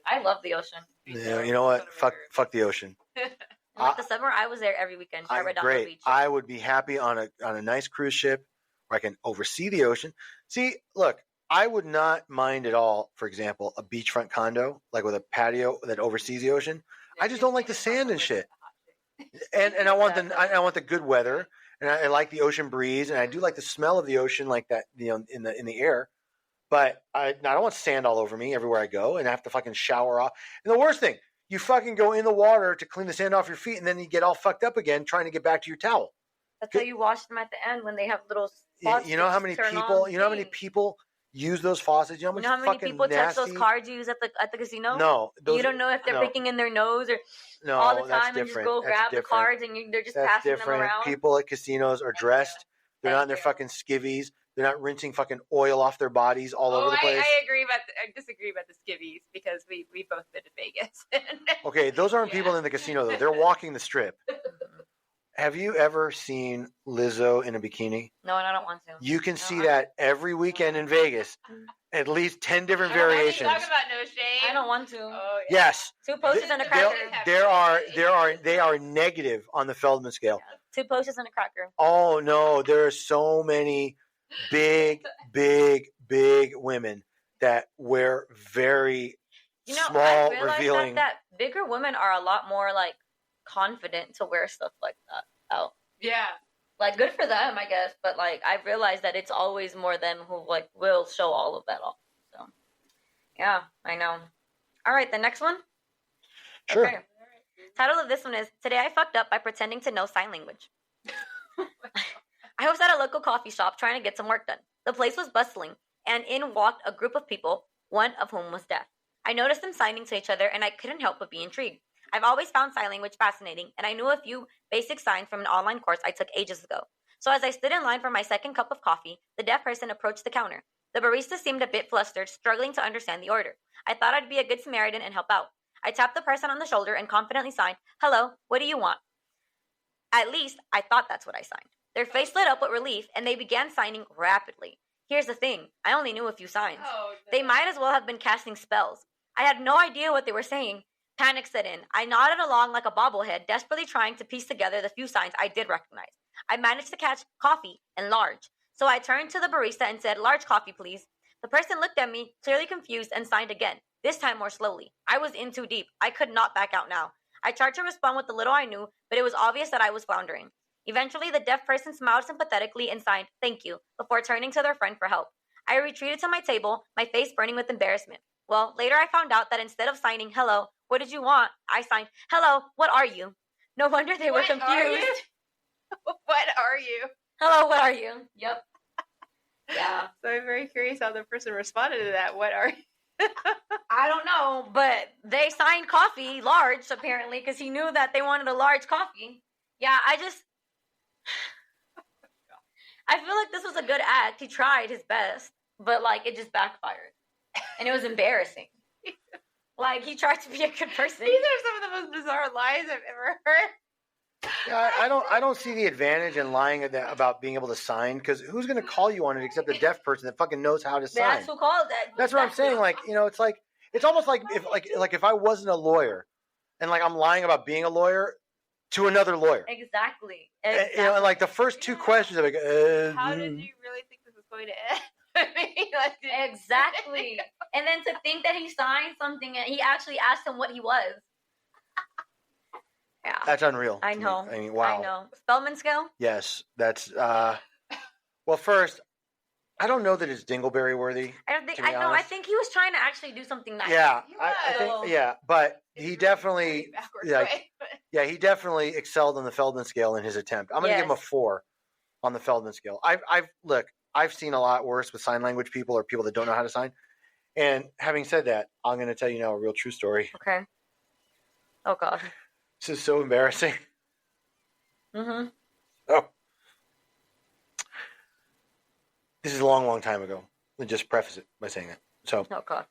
I love the ocean. Yeah, you know what? Fuck the ocean. The summer, I was there every weekend. I read down the beach. I would be happy on a nice cruise ship where I can oversee the ocean. See, look, I would not mind at all, for example, a beachfront condo, with a patio that oversees the ocean. I just don't like the sand and shit. And I want the good weather, and I like the ocean breeze, and I do like the smell of the ocean, like that, in the air. But I don't want sand all over me everywhere I go, and I have to fucking shower off. And the worst thing, you fucking go in the water to clean the sand off your feet, and then you get all fucked up again trying to get back to your towel. That's how you wash them at the end when they have little spots. You know how many people? You know how many people use those faucets? You know how many people touch those cards you use at the casino? No, you don't know if they're picking in their nose or all the time and just go grab the cards and they're just passing them around. People at casinos are dressed. They're not in their fucking skivvies. They're not rinsing fucking oil off their bodies all over the place. I disagree about the skivvies because we both been to Vegas. Okay, those aren't people in the casino though. They're walking the strip. Have you ever seen Lizzo in a bikini? No, and I don't want to. You can see that every weekend in Vegas. At least 10 different variations. Talk about no shame. I don't want to. Oh, yeah. Yes. 2 posters and a cracker. They are negative on the Feldman scale. Yeah. 2 posters and a cracker. Oh no, there are so many big women that wear very small, I revealing. That bigger women are a lot more confident to wear stuff like that out. Yeah. Good for them, I guess. But I realized that it's always more them who will show all of that off. So, yeah, I know. All right, the next one. Sure. Okay. Title of this one is "Today I fucked up by pretending to know sign language." I was at a local coffee shop trying to get some work done. The place was bustling, and in walked a group of people, one of whom was deaf. I noticed them signing to each other, and I couldn't help but be intrigued. I've always found sign language fascinating, and I knew a few basic signs from an online course I took ages ago. So as I stood in line for my second cup of coffee, the deaf person approached the counter. The barista seemed a bit flustered, struggling to understand the order. I thought I'd be a good Samaritan and help out. I tapped the person on the shoulder and confidently signed, "Hello, what do you want?" At least, I thought that's what I signed. Their face lit up with relief, and they began signing rapidly. Here's the thing, I only knew a few signs. Oh, no. They might as well have been casting spells. I had no idea what they were saying. Panic set in. I nodded along like a bobblehead, desperately trying to piece together the few signs I did recognize. I managed to catch coffee and large. So I turned to the barista and said, "Large coffee, please." The person looked at me, clearly confused, and signed again, this time more slowly. I was in too deep. I could not back out now. I tried to respond with the little I knew, but it was obvious that I was floundering. Eventually, the deaf person smiled sympathetically and signed, "Thank you," before turning to their friend for help. I retreated to my table, my face burning with embarrassment. Well, later I found out that instead of signing, "Hello, what did you want?" I signed, "Hello, what are you?" No wonder they were confused. What are you? Hello, what are you? Yep. Yeah. So I'm very curious how the person responded to that. What are you? I don't know, but they signed coffee, large, apparently, because he knew that they wanted a large coffee. Yeah, I feel like this was a good act. He tried his best, but it just backfired. And it was embarrassing. He tried to be a good person. These are some of the most bizarre lies I've ever heard. Yeah, I don't see the advantage in lying about being able to sign, because who's going to call you on it except a deaf person that fucking knows how to sign? That's who called it. That's what I'm saying. Like, it's almost like if I wasn't a lawyer and like I'm lying about being a lawyer to another lawyer. Exactly. And like the first two questions, I'm like, how did you really think this was going to end? I mean, exactly. And then to think that he signed something and he actually asked him what he was. Yeah. That's unreal. I know. I mean, wow. I know. Spellman scale? Yes. That's, well, first, I don't know that it's dingleberry worthy. I think he was trying to actually do something nice. Yeah. I think, but he definitely, he definitely excelled on the Feldman scale in his attempt. I'm going to give him a 4 on the Feldman scale. I've seen a lot worse with sign language people or people that don't know how to sign. And having said that, I'm going to tell you now a real true story. Okay. Oh, God. This is so embarrassing. Mm-hmm. Oh. This is a long, long time ago. Let me just preface it by saying that. So, oh, God.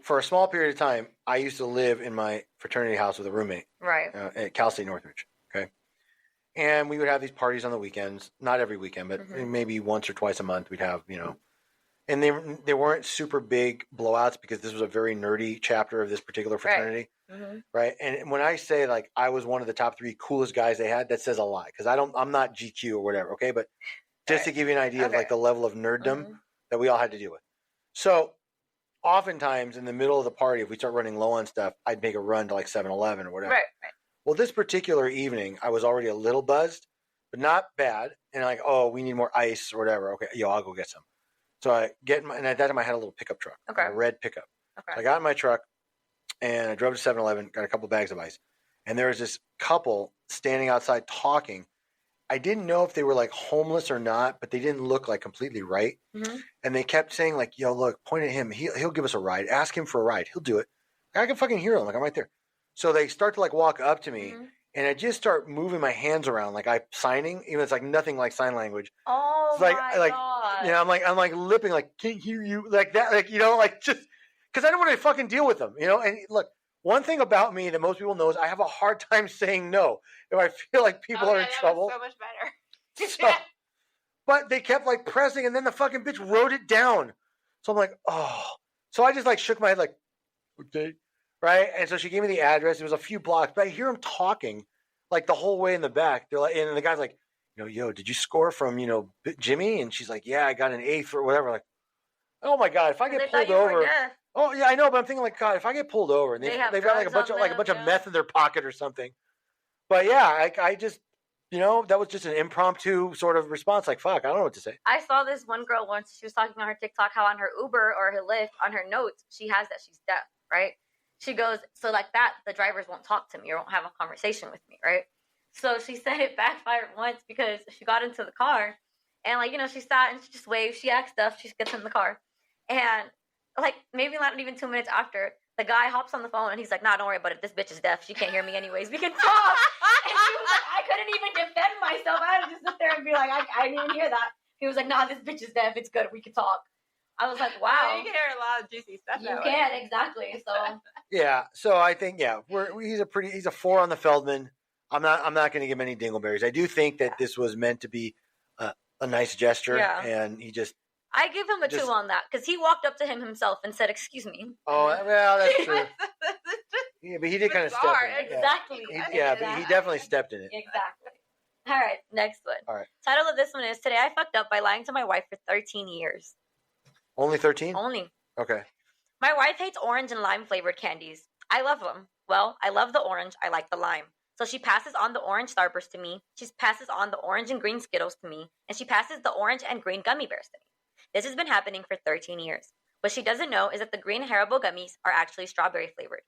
For a small period of time, I used to live in my fraternity house with a roommate. Right. At Cal State Northridge. Okay. And we would have these parties on the weekends. Not every weekend, but maybe once or twice a month we'd have, And they weren't super big blowouts because this was a very nerdy chapter of this particular fraternity. Right. And when I say like I was one of the top 3 coolest guys they had, that says a lot, because I'm not GQ or whatever. Okay. But just to give you an idea of like the level of nerddom that we all had to deal with. So oftentimes in the middle of the party, if we start running low on stuff, I'd make a run to like 7-Eleven or whatever. Right. Well, this particular evening, I was already a little buzzed, but not bad. And like, oh, we need more ice or whatever. Okay. I'll go get some. So I get and at that time I had a little pickup truck, a red pickup. Okay. So I got in my truck and I drove to 7-Eleven, got a couple bags of ice. And there was this couple standing outside talking. I didn't know if they were like homeless or not, but they didn't look like completely right. And they kept saying like, yo, look, point at him. He'll give us a ride. Ask him for a ride. He'll do it. I can fucking hear him. Like I'm right there. So they start to like walk up to me and I just start moving my hands around like I'm signing, even it's like nothing like sign language. Oh, it's like, my God. I'm like lipping, like, can't hear you, like that, like, like just because I don't want to fucking deal with them, And look, one thing about me that most people know is I have a hard time saying no if I feel like people are in trouble. So much better. But they kept like pressing, and then the fucking bitch wrote it down. So I'm like, oh. So I just like shook my head, like, okay, right. And so she gave me the address. It was a few blocks, but I hear them talking like the whole way in the back. They're like, and the guy's like, yo, did you score from Jimmy? And she's like, yeah, I got an 8th or whatever. Like, oh my God, if I get pulled over. Oh yeah, I know, but I'm thinking like, God, if I get pulled over and they've got like a bunch of meth in their pocket or something. But yeah, I just, that was just an impromptu sort of response. Like, fuck, I don't know what to say. I saw this one girl once. She was talking on her TikTok how on her Uber or her Lyft, on her notes, she has that she's deaf, right? She goes, so like that, the drivers won't talk to me or won't have a conversation with me, right? So she said it backfired once because she got into the car and like, she sat and she just waved. She asked stuff. She gets in the car. And like maybe not even 2 minutes after, the guy hops on the phone and he's like, nah, don't worry about it. This bitch is deaf. She can't hear me anyways. We can talk. And she was like, I couldn't even defend myself. I had to just sit there and be like, I didn't even hear that. He was like, nah, this bitch is deaf. It's good. We can talk. I was like, wow. You can hear a lot of juicy stuff. You can, exactly. So yeah. So I think he's a 4 on the Feldman. I'm not going to give any dingleberries. I do think that this was meant to be a nice gesture, and he just. I give him a 2 on that because he walked up to him himself and said, "Excuse me." Oh well, that's true. Yeah, but he did kind of step in it. Exactly. But he definitely stepped in it. Exactly. All right, next one. All right. Title of this one is Today I Fucked Up by Lying to My Wife for 13 years. Only 13? Only. Okay. My wife hates orange and lime flavored candies. I love them. Well, I love the orange. I like the lime. So she passes on the orange Starburst to me. She passes on the orange and green Skittles to me. And she passes the orange and green gummy bears to me. This has been happening for 13 years. What she doesn't know is that the green Haribo gummies are actually strawberry flavored.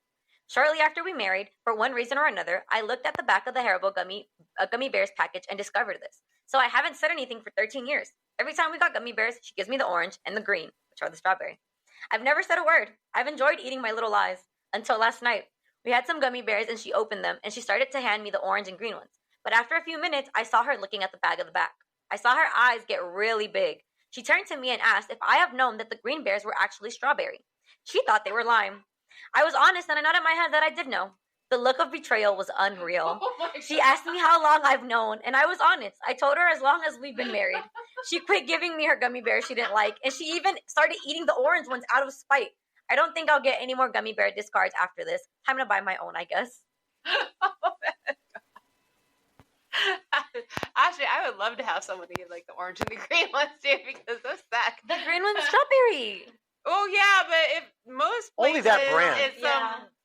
Shortly after we married, for one reason or another, I looked at the back of the Haribo gummy bears package and discovered this. So I haven't said anything for 13 years. Every time we got gummy bears, she gives me the orange and the green, which are the strawberry. I've never said a word. I've enjoyed eating my little lies. Until last night. We had some gummy bears and she opened them and she started to hand me the orange and green ones. But after a few minutes, I saw her looking at the bag of the back. I saw her eyes get really big. She turned to me and asked if I have known that the green bears were actually strawberry. She thought they were lime. I was honest and I nodded my head that I did know. The look of betrayal was unreal. Oh She asked me how long I've known, and I was honest. I told her as long as we've been married. She quit giving me her gummy bears she didn't like, and she even started eating the orange ones out of spite. I don't think I'll get any more gummy bear discards after this. Time to buy my own, I guess. Actually, I would love to have someone to give like the orange and the green ones too, because those suck. The green one's strawberry. Oh yeah, but if most places, only that brand.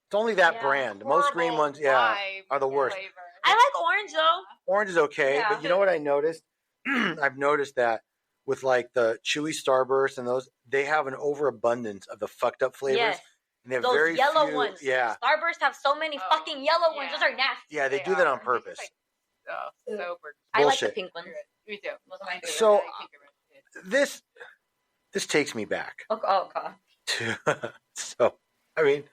It's only that brand. Most green ones, are the worst. Flavor. I like orange though. Orange is okay, but you know what I noticed? I've noticed that with like the chewy Starburst and those, they have an overabundance of the fucked up flavors. Yes. And they have Those very yellow few, ones. Yeah. Starburst have so many fucking yellow ones. Those are nasty. Yeah, they do that on purpose. So I like the pink ones. Me too. So this takes me back. Oh God. So, I mean,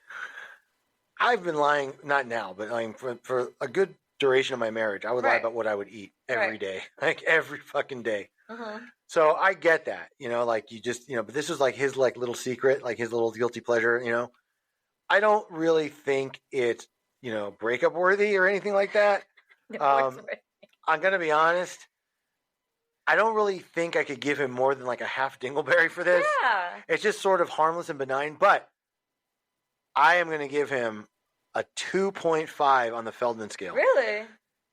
I've been lying, not now, but like for a good duration of my marriage, I would lie about what I would eat every day, like every fucking day. So I get that, like you just, but this is like his like little secret, like his little guilty pleasure, I don't really think it's, breakup worthy or anything like that. I'm going to be honest. I don't really think I could give him more than like a half dingleberry for this. Yeah. It's just sort of harmless and benign, but I am going to give him a 2.5 on the Feldman scale. Really?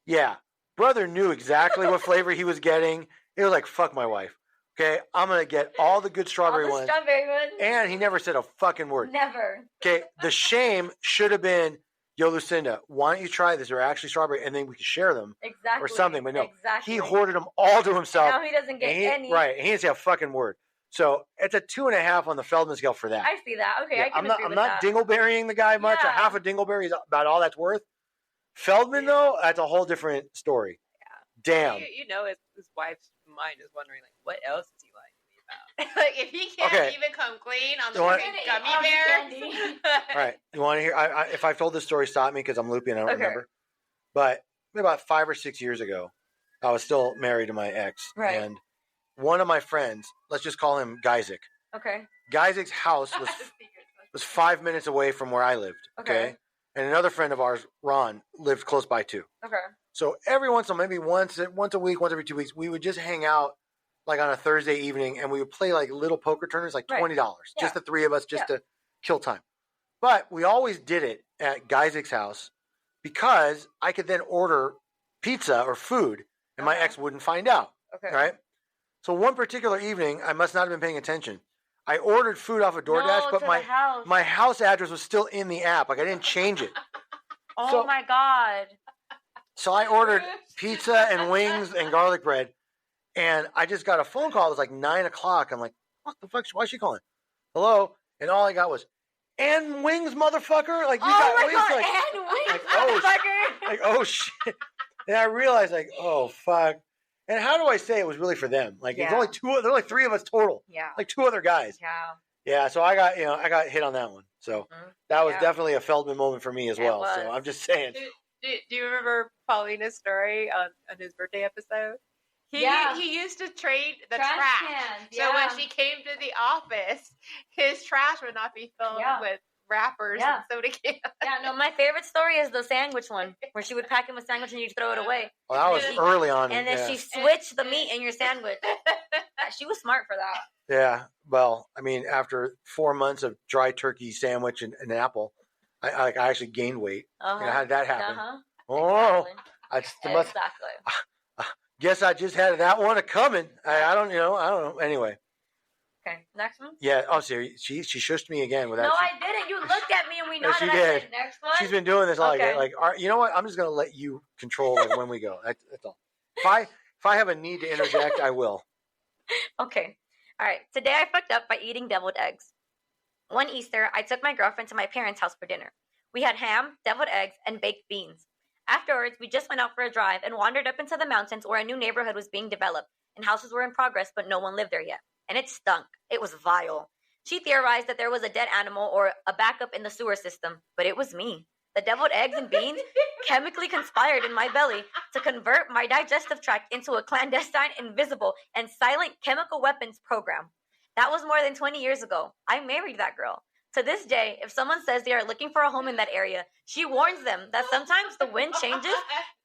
Yeah. Brother knew exactly what flavor he was getting. It was like, fuck my wife. Okay, I'm going to get all the good strawberry ones. Strawberry ones. And he never said a fucking word. Never. Okay, the shame should have been, yo, Lucinda, why don't you try this? They're actually strawberry, and then we could share them. Exactly. Or something, but no. Exactly. He hoarded them all to himself. And now he doesn't get any. Right, and he didn't say a fucking word. So it's a 2.5 on the Feldman scale for that. I see that. Okay, I can agree with that. I'm not dingleberrying the guy much. Yeah. A half a dingleberry is about all that's worth. Feldman, though, that's a whole different story. Yeah. Damn. His wife's mind is wondering, like, what else is he lying to me about? Like, if he can't even come clean on the gummy bears. All right. You want to hear? If I've told this story, stop me because I'm loopy and I don't remember. But about 5 or 6 years ago, I was still married to my ex. Right. And one of my friends, let's just call him Guyzik. Okay. Guyzik's house was 5 minutes away from where I lived. Okay. And another friend of ours, Ron, lived close by too. Okay. So every once in a while, maybe once a week, once every 2 weeks, we would just hang out like on a Thursday evening and we would play like little poker tournaments, like $20, just the three of us, just to kill time. But we always did it at Guyzik's house because I could then order pizza or food and my ex wouldn't find out. Okay. Right? So one particular evening, I must not have been paying attention. I ordered food off of DoorDash, but my house address was still in the app. Like I didn't change it. Oh my God. So I ordered pizza and wings and garlic bread, and I just got a phone call. It was like 9 o'clock. I'm like, what the fuck? Why is she calling? Hello? And all I got was, and wings, motherfucker? Like, you got wings? Like, and wings, motherfucker? Like, oh, shit. And I realized, like, oh, fuck. And how do I say it was really for them? Like, it's only there's only 3 of us total. Yeah. Like 2 other guys. Yeah. Yeah, so I got hit on that one. So that was definitely a Feldman moment for me as well. So I'm just saying. Do you remember Paulina's story on his birthday episode? He used to trade the trash. Cans. So when she came to the office, his trash would not be filled with wrappers and soda cans. Yeah, no, my favorite story is the sandwich one, where she would pack him a sandwich and you'd throw it away. Well, that was early on. And then she switched the meat in your sandwich. She was smart for that. Yeah, well, I mean, after 4 months of dry turkey sandwich and an apple, I actually gained weight. How did that happen? Oh, Exactly. Guess I just had that one coming. I don't know. Anyway. Okay, next one. Yeah. Oh, see, she shushed me again with that. No, I didn't. You looked at me and we nodded. She I did. said, next one. She's been doing this all like, you know what? I'm just gonna let you control when we go. That's all. If I have a need to interject, I will. Okay. All right. Today I fucked up by eating deviled eggs. One Easter, I took my girlfriend to my parents' house for dinner. We had ham, deviled eggs, and baked beans. Afterwards, we just went out for a drive and wandered up into the mountains where a new neighborhood was being developed, and houses were in progress, but no one lived there yet. And it stunk. It was vile. She theorized that there was a dead animal or a backup in the sewer system, but it was me. The deviled eggs and beans chemically conspired in my belly to convert my digestive tract into a clandestine, invisible, and silent chemical weapons program. That was more than 20 years ago. I married that girl. To this day, if someone says they are looking for a home in that area, she warns them that sometimes the wind changes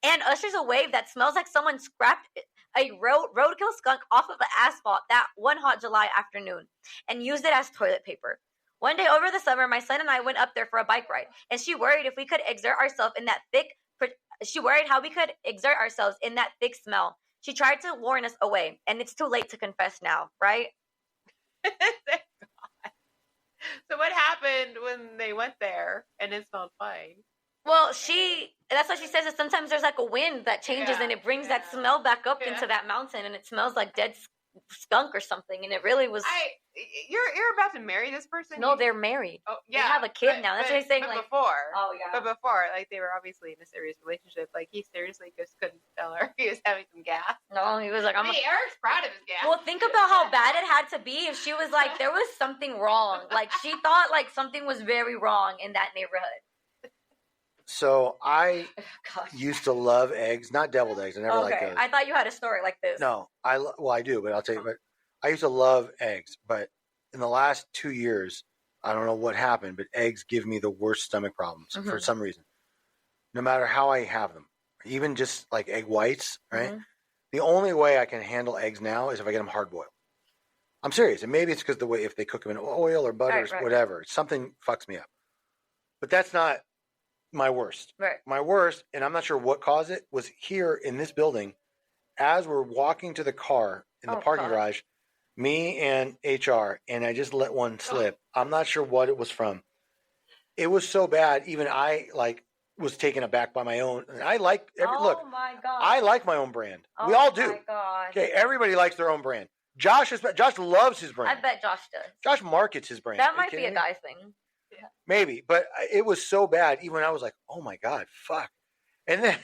and ushers a wave that smells like someone scrapped a roadkill skunk off of the asphalt that one hot July afternoon and used it as toilet paper. One day over the summer, my son and I went up there for a bike ride, and she worried if we could exert ourselves in that thick. She worried how we could exert ourselves in that thick smell. She tried to warn us away, and it's too late to confess now, right? So what happened when they went there and it smelled fine? Well, that's what she says, is sometimes there's like a wind that changes and it brings that smell back up into that mountain, and it smells like dead skunk or something, and it really was. You're about to marry this person? No, they're married. Oh, yeah. They have a kid now. That's what he's saying. But like before. Oh yeah. But before, like they were obviously in a serious relationship. Like he seriously just couldn't tell her he was having some gas. No, he was like, Eric's proud of his gas. Well, think about how bad it had to be if she was like, there was something wrong. Like she thought like something was very wrong in that neighborhood. So I used to love eggs, not deviled eggs. I never liked those. I thought you had a story like this. No, I do, but I'll tell you. But I used to love eggs, but in the last 2 years, I don't know what happened, but eggs give me the worst stomach problems for some reason. No matter how I have them, even just like egg whites, right? Mm-hmm. The only way I can handle eggs now is if I get them hard boiled. I'm serious, and maybe it's because the way if they cook them in oil or butter or whatever, something fucks me up. But that's not my worst. Right. My worst, and I'm not sure what caused it, was here in this building. As we're walking to the car in the parking garage, me and HR, and I just let one slip. I'm not sure what it was from. It was so bad, even I was taken aback by my own. I like look. My God. I like my own brand. We all do. My God. Okay, everybody likes their own brand. Josh loves his brand. I bet Josh does. Josh markets his brand. That might be a guy thing. Yeah. Maybe, but it was so bad. Even I was like, "Oh my God, fuck!" And then,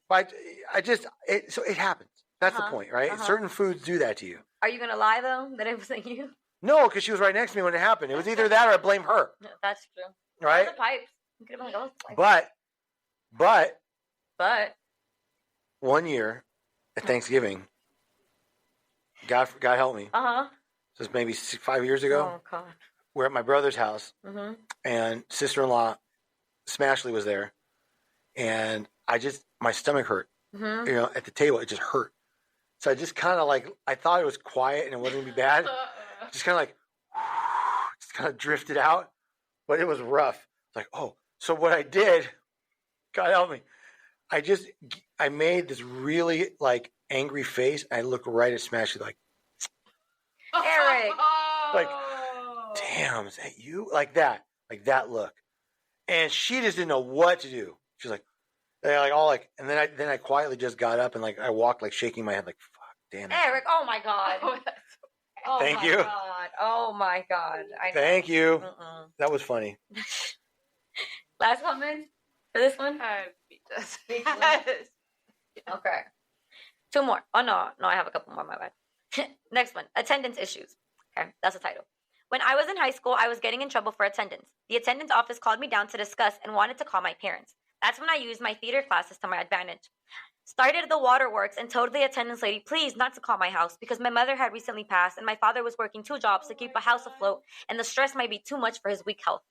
so it happens. That's the point, right? Certain foods do that to you. Are you gonna lie though that it wasn't you? No, because she was right next to me when it happened. It was either that or I blame her. That's true. Right? The pipes. You could have been like, but 1 year at Thanksgiving, God help me. This was maybe 5 years ago. Oh God. We're at my brother's house, and sister-in-law Smashley was there, and my stomach hurt. At the table, it just hurt. So I just kind of I thought it was quiet and it wasn't gonna be bad. Just kind of just kind of drifted out, but it was rough. It's like, oh, so what I did, God help me, I made this really angry face. And I looked right at Smashley Eric, damn, is that you? Like that look. And she just didn't know what to do. She's like, and then I quietly just got up and I walked shaking my head fuck, damn it. Eric, oh my God. Thank you. God. Oh my God. I know. Thank you. That was funny. Last comment for this one? Speechless. Okay. 2 more. Oh no, I have a couple more, my bad. Next one, attendance issues. Okay, that's the title. When I was in high school, I was getting in trouble for attendance. The attendance office called me down to discuss and wanted to call my parents. That's when I used my theater classes to my advantage. Started at the waterworks and told the attendance lady please not to call my house because my mother had recently passed and my father was working 2 jobs to keep a house afloat and the stress might be too much for his weak health.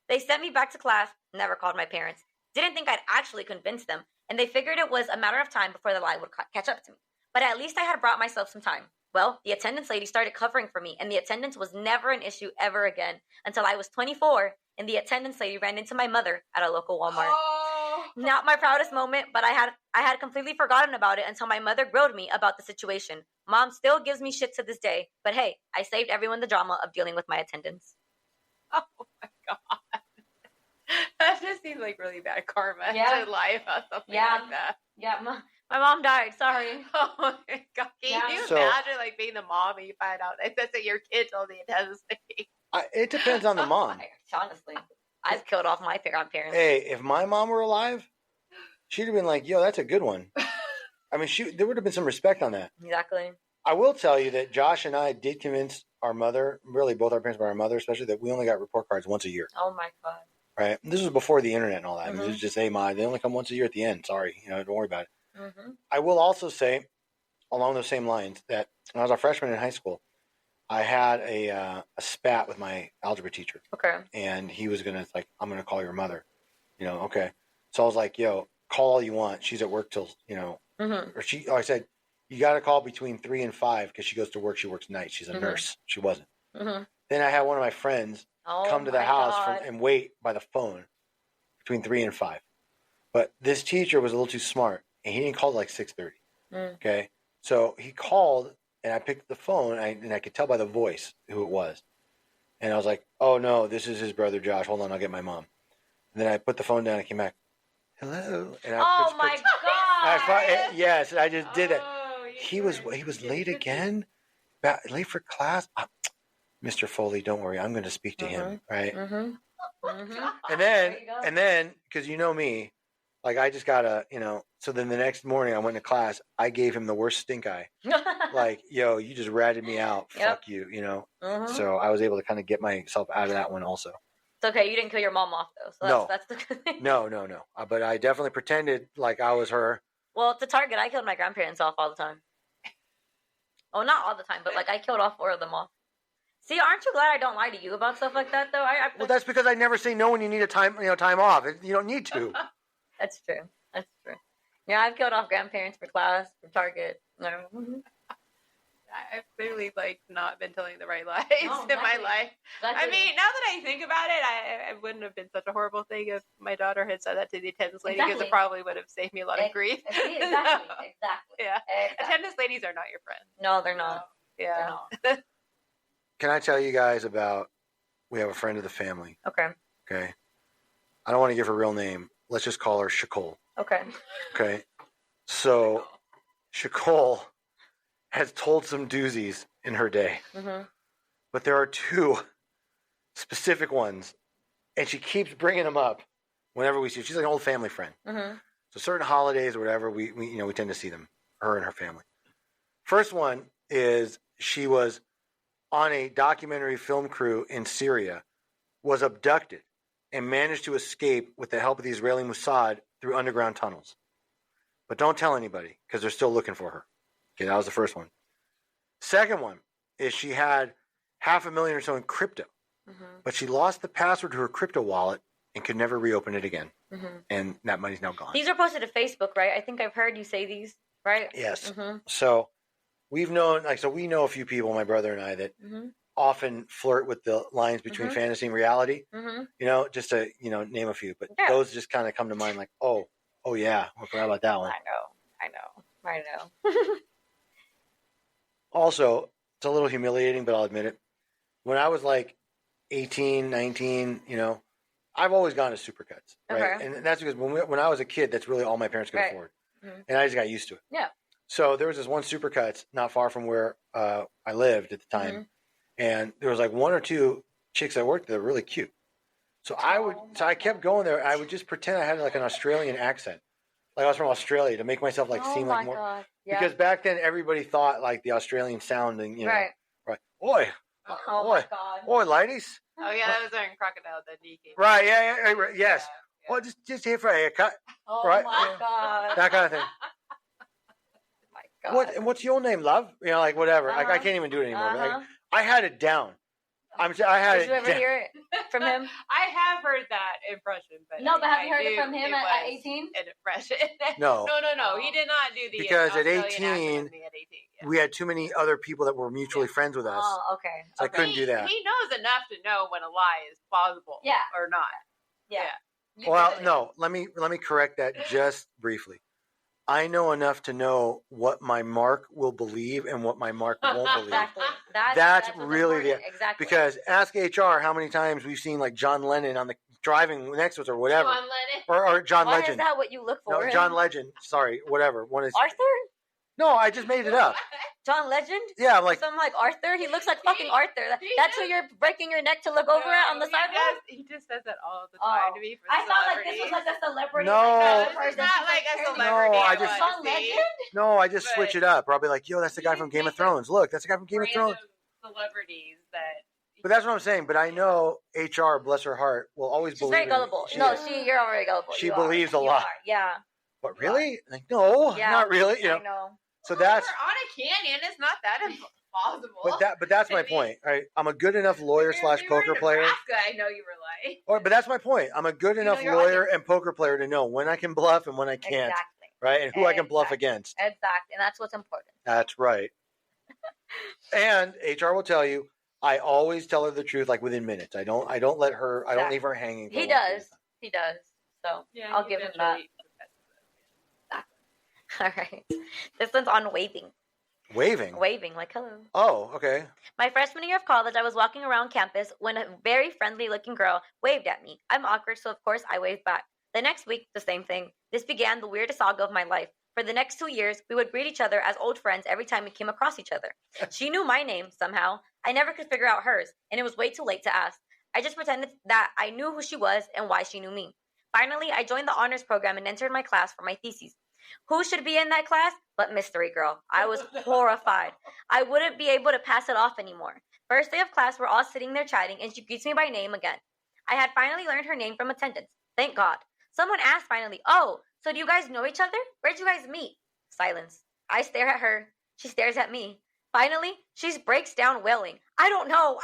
They sent me back to class, never called my parents. Didn't think I'd actually convince them, and they figured it was a matter of time before the lie would catch up to me. But at least I had brought myself some time. Well, the attendance lady started covering for me, and the attendance was never an issue ever again until I was 24, and the attendance lady ran into my mother at a local Walmart. Not my proudest moment, but I had completely forgotten about it until my mother grilled me about the situation. Mom still gives me shit to this day, but hey, I saved everyone the drama of dealing with my attendance. Oh my God. That just seems like really bad karma to lie about something like that. Yeah, my mom died. Sorry. Oh my God. Can you imagine being the mom and you find out that's what your kid told the attendance lady? It depends on the mom. Honestly, I've killed off my parents. Hey, if my mom were alive, she'd have been like, "Yo, that's a good one." I mean, there would have been some respect on that. Exactly. I will tell you that Josh and I did convince our mother, really both our parents, but our mother especially, that we only got report cards once a year. Oh my God. Right. This was before the internet and all that. It was just, hey, Ma, they only come once a year at the end. Sorry, don't worry about it. I will also say, along those same lines, that when I was a freshman in high school, I had a spat with my algebra teacher. Okay. And he was gonna I'm gonna call your mother. Okay. So I was like, yo, call all you want. She's at work till Mm-hmm. or I said, you got to call between 3 and 5 because she goes to work. She works nights. She's a nurse. She wasn't. Mm-hmm. Then I had one of my friends come to the house and wait by the phone between 3 and 5. But this teacher was a little too smart, and he didn't call till 6:30. Okay, so he called, and I picked the phone, and I could tell by the voice who it was. And I was like, oh no, this is his brother Josh. Hold on, I'll get my mom. And then I put the phone down. I came back. Hello. And my God! Yes, I just did it. He was late again, late for class. Mr. Foley, don't worry, I'm going to speak to him, right? And then, because you know me, I just gotta, So then the next morning, I went to class. I gave him the worst stink eye. Yo, you just ratted me out. Yep. Fuck you, So I was able to kind of get myself out of that one also. It's okay. You didn't kill your mom off though. So that's the good thing. No. But I definitely pretended like I was her. Well, to target, I killed my grandparents off all the time. Oh, not all the time, but I killed all 4 of them off. See, aren't you glad I don't lie to you about stuff like that though? Well, that's because I never say no when you need a time off. You don't need to. That's true. Yeah, I've killed off grandparents for class, for target. No. I've clearly not been telling the right lies in my life. Exactly. I mean, now that I think about it, it wouldn't have been such a horrible thing if my daughter had said that to the attendance lady, because it probably would have saved me a lot of grief. Exactly. Yeah. Exactly. Attendance ladies are not your friends. No, they're not. Yeah. They're not. Can I tell you guys about? We have a friend of the family. Okay. I don't want to give her real name. Let's just call her Shakol. Okay. So, Shakol has told some doozies in her day. But there are 2 specific ones, and she keeps bringing them up whenever we see her. She's like an old family friend. So certain holidays or whatever, we tend to see them, her and her family. First one is she was on a documentary film crew in Syria, was abducted, and managed to escape with the help of the Israeli Mossad through underground tunnels. But don't tell anybody, because they're still looking for her. Okay, that was the first one. Second one is she had $500,000 or so in crypto, but she lost the password to her crypto wallet and could never reopen it again. And that money's now gone. These are posted to Facebook, right? I think I've heard you say these, right? Yes. So we've known, we know a few people, my brother and I, that often flirt with the lines between fantasy and reality. Just to name a few, but those just kind of come to mind. Oh yeah, I forgot about that one. I know. Also, it's a little humiliating, but I'll admit it. When I was 18, 19, I've always gone to supercuts, right? Okay. And that's because when I was a kid, that's really all my parents could afford. And I just got used to it. Yeah. So there was this one supercuts not far from where I lived at the time. And there was 1 or 2 chicks I worked with that were really cute. So I kept going there. I would just pretend I had an Australian accent. I was from Australia to make myself seem like more. God. Yeah. Because back then everybody thought the Australian sounding, right. Oi. Oh Oi, ladies. Oh yeah, that was during Crocodile Dundee. Right, yeah, yes. Yeah. Well, just here for a haircut. Oh right? My God. That kind of thing. Oh my God. What's your name, love? Whatever. I can't even do it anymore. I had it down. Did you ever hear it from him? I have heard that impression, but but have you heard it from him at 18? An impression. No. No. He did not do the because at 18, accent we had too many other people that were mutually friends with us. Oh, okay. So I couldn't do that. He knows enough to know when a lie is plausible or not. Yeah. Well, no. Let me correct that just briefly. I know enough to know what my mark will believe and what my mark won't believe. Exactly. That's really the exactly. Because ask HR how many times we've seen John Lennon on the driving next to us or whatever. John Lennon. Or John Legend. Is that what you look for? No, John Legend. Sorry, whatever. One is Arthur? No, I just made it up. John Legend? Yeah, I'm something like Arthur. He looks like fucking Arthur. That's who you're breaking your neck to look over at on the sidewalk. He just says that all the time to me. I thought this was a celebrity. No, it's not a celebrity. John Legend. No, I just switch it up. Or I'll be like, yo, that's the guy from Game of Thrones. Look, that's the guy from Game of Thrones. Celebrities that. But that's what I'm saying. But I know HR, bless her heart, will always believe. She's very gullible. You're already gullible. She believes a lot. Yeah. But really? No, not really. I know. So that's on a canyon. It's not that possible. But that's my point, right? I'm a good enough lawyer / poker player. I know you were lying. But that's my point. I'm a good enough lawyer and poker player to know when I can bluff and when I can't. Exactly. Right? And who I can bluff against. Exactly. And that's what's important. That's right. And HR will tell you, I always tell her the truth, like within minutes. I don't let her. I don't leave her hanging. He does. So I'll give him that. Exactly. All right. This one's on waving. Waving, like hello. Oh, okay. My freshman year of college, I was walking around campus when a very friendly-looking girl waved at me. I'm awkward, so of course I waved back. The next week, the same thing. This began the weirdest saga of my life. For the next 2 years, we would greet each other as old friends every time we came across each other. She knew my name somehow. I never could figure out hers, and it was way too late to ask. I just pretended that I knew who she was and why she knew me. Finally, I joined the honors program and entered my class for my thesis. Who should be in that class but Mystery Girl? I was horrified. I wouldn't be able to pass it off anymore. First day of class, we're all sitting there chatting, and she greets me by name again. I had finally learned her name from attendance. Thank God. Someone asked finally, "Oh, so do you guys know each other? Where'd you guys meet?" Silence. I stare at her. She stares at me. Finally, she breaks down wailing. I don't know.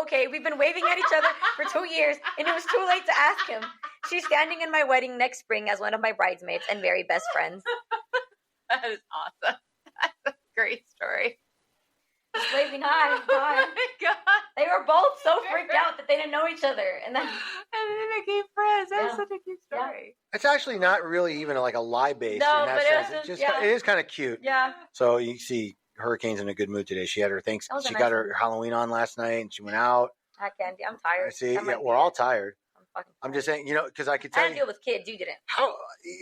Okay, we've been waving at each other for 2 years, and it was too late to ask him. She's standing in my wedding next spring as one of my bridesmaids and very best friends. That is awesome. That's a great story. Just waving hi. Oh my God. They were both so freaked out that they didn't know each other. And then they became friends. That's such a cute story. It's actually not really even like a lie based no, in that but sense. It is kind of cute. Yeah. So you see Hurricane's in a good mood today. She had her things. She got her Halloween on last night and she went out. I can't. I'm tired. See, we're all tired. I'm just saying, because I could tell I had to deal with kids. You didn't.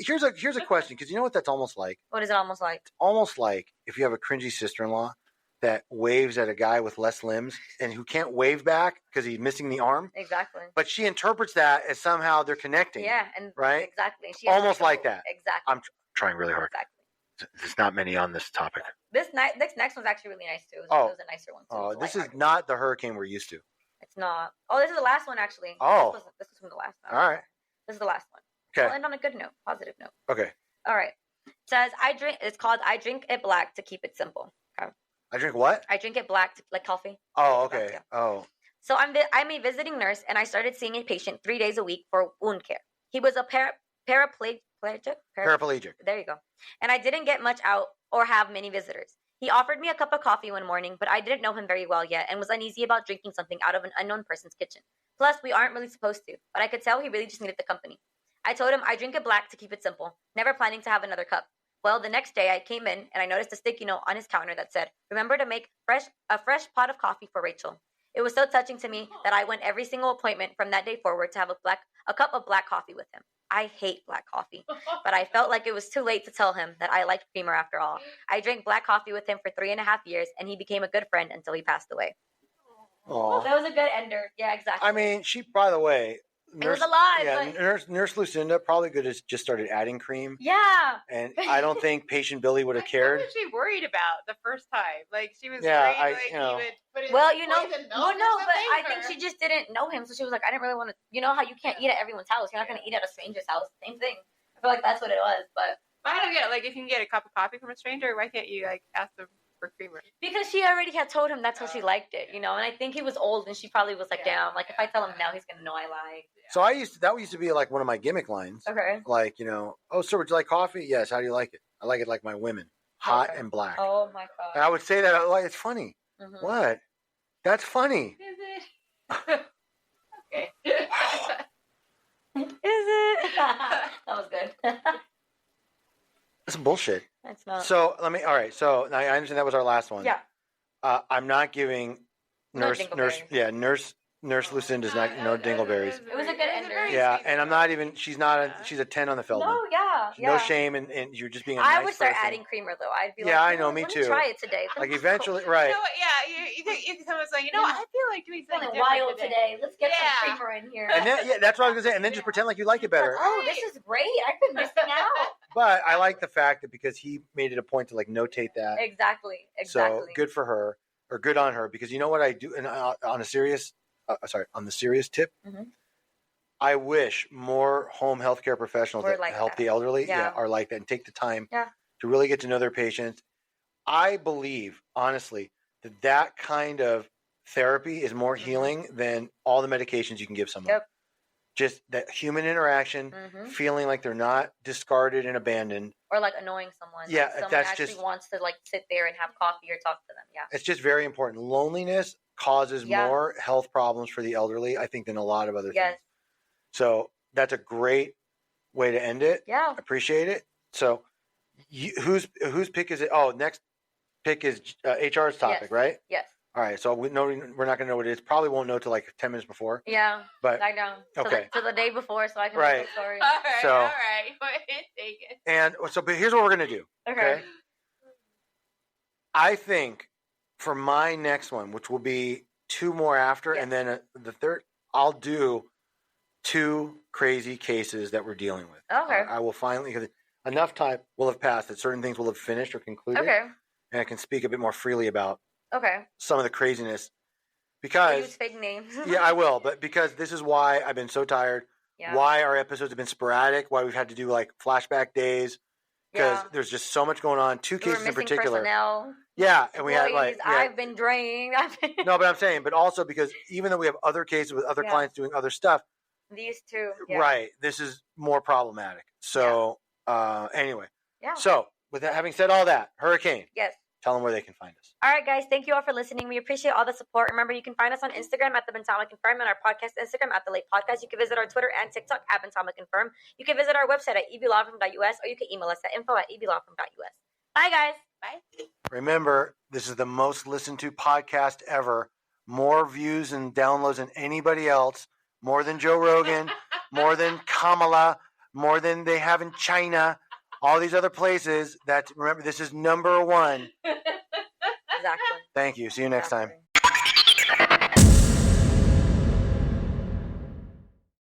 Here's a question, because you know what that's almost like? What is it almost like? It's almost like if you have a cringy sister-in-law that waves at a guy with less limbs and who can't wave back because he's missing the arm. Exactly. But she interprets that as somehow they're connecting. Yeah, and right? Exactly. She almost like that. Exactly. I'm trying really hard. Exactly. There's not many on this topic. This next one's actually really nice too. It was a nicer one too. Oh, this is not the hurricane we're used to. It's not. Oh, this is the last one actually. Oh. This was from the last one. All right. This is the last one. Okay. We'll end on a good note, positive note. Okay. All right. It says it's called I drink it black to keep it simple. Okay. I drink what? I drink it black, like coffee. Oh, okay. Black, yeah. Oh. So I'm a visiting nurse, and I started seeing a patient 3 days a week for wound care. He was a paraplegic. There you go. And I didn't get much out or have many visitors. He offered me a cup of coffee one morning, but I didn't know him very well yet and was uneasy about drinking something out of an unknown person's kitchen. Plus, we aren't really supposed to, but I could tell he really just needed the company. I told him I drink it black to keep it simple, never planning to have another cup. Well, the next day I came in and I noticed a sticky note on his counter that said, "Remember to make a fresh pot of coffee for Rachel." It was so touching to me that I went every single appointment from that day forward to have a cup of black coffee with him. I hate black coffee, but I felt like it was too late to tell him that I liked creamer after all. I drank black coffee with him for 3.5 years, and he became a good friend until he passed away. Oh, that was a good ender. Yeah, exactly. I mean, by the way, it was alive. Yeah, but... Nurse Lucinda probably could have just started adding cream. Yeah. And I don't think patient Billy would have cared. What was she worried about the first time? Like, she was worried he would put it but I think she just didn't know him, so she was like, I didn't really want to, you know how you can't eat at everyone's house. You're not going to eat at a stranger's house. Same thing. I feel like that's what it was, but. I don't get it. Like, if you can get a cup of coffee from a stranger, why can't you, like, ask them for creamer? Because she already had told him that's how she liked it, and I think he was old, and she probably was like, damn, like, if I tell him now, he's going to know I like. So that used to be like one of my gimmick lines. Okay. Like, "Oh, sir, would you like coffee?" "Yes." "How do you like it?" "I like it like my women, hot and black." Oh my God. And I would say that like it's funny. Mm-hmm. What? That's funny. Is it? Okay. Is it? That was good. That's bullshit. It's not. So all right. So I understand that was our last one. Yeah. I'm not giving Nurse Lucinda's not dingleberries. It was a good ender. Yeah, and I'm not even. She's a 10 on the Feldman. No, yeah. No shame, and you're just being a nice I would start person. adding creamer though. I'd be like, yeah, I know, me let too. Me try it today. Like eventually, right? Someone's like, I feel like doing something wild today. Let's get some creamer in here. And then that's what I was gonna say. And then just pretend like you like it better. Oh, this is great! I've been missing out. But I like the fact that because he made it a point to like notate that. Exactly. So good for her, or good on her, because you know what I do. And on the serious tip, mm-hmm. I wish more home healthcare professionals that help the elderly are like that and take the time to really get to know their patients. I believe, honestly, that kind of therapy is more healing than all the medications you can give someone. Yep. Just that human interaction, feeling like they're not discarded and abandoned. Or like annoying someone. Yeah, like someone that's actually just wants to like sit there and have coffee or talk to them. Yeah. It's just very important. Loneliness causes more health problems for the elderly, I think, than a lot of other things. So that's a great way to end it. Yeah. Appreciate it. So whose pick is it? Oh, next pick is HR's topic, right? Yes. All right, so we're not going to know what it is. Probably won't know till like 10 minutes before. Yeah, but I know. Okay. To the day before, so I can make a story. All right, so, all right. Take it. And so, but here's what we're going to do. Okay. I think for my next one, which will be 2 more after, and then the third, I'll do 2 crazy cases that we're dealing with. Okay. I will finally, because enough time will have passed that certain things will have finished or concluded. Okay. And I can speak a bit more freely about okay. some of the craziness. Because use fake names. Yeah, I will. But because this is why I've been so tired, why our episodes have been sporadic, why we've had to do like flashback days. Because there's just so much going on. 2 cases in particular. Personnel. Yeah, and we had like I've been drained. No, but I'm saying, but also because even though we have other cases with other clients doing other stuff, these 2, right? This is more problematic. So anyway, so with that, having said all that, Hurricane, tell them where they can find us. All right, guys, thank you all for listening. We appreciate all the support. Remember, you can find us on Instagram at The Bentama Confirm and our podcast Instagram at The Late Podcast. You can visit our Twitter and TikTok at Bentama Confirm. You can visit our website at eblawfirm.us, or you can email us at info@eblawfirm.us. Bye, guys. Bye. Remember, this is the most listened to podcast ever. More views and downloads than anybody else. More than Joe Rogan. More than Kamala. More than they have in China. All these other places. Remember, this is number 1. Exactly. Thank you. See you next time.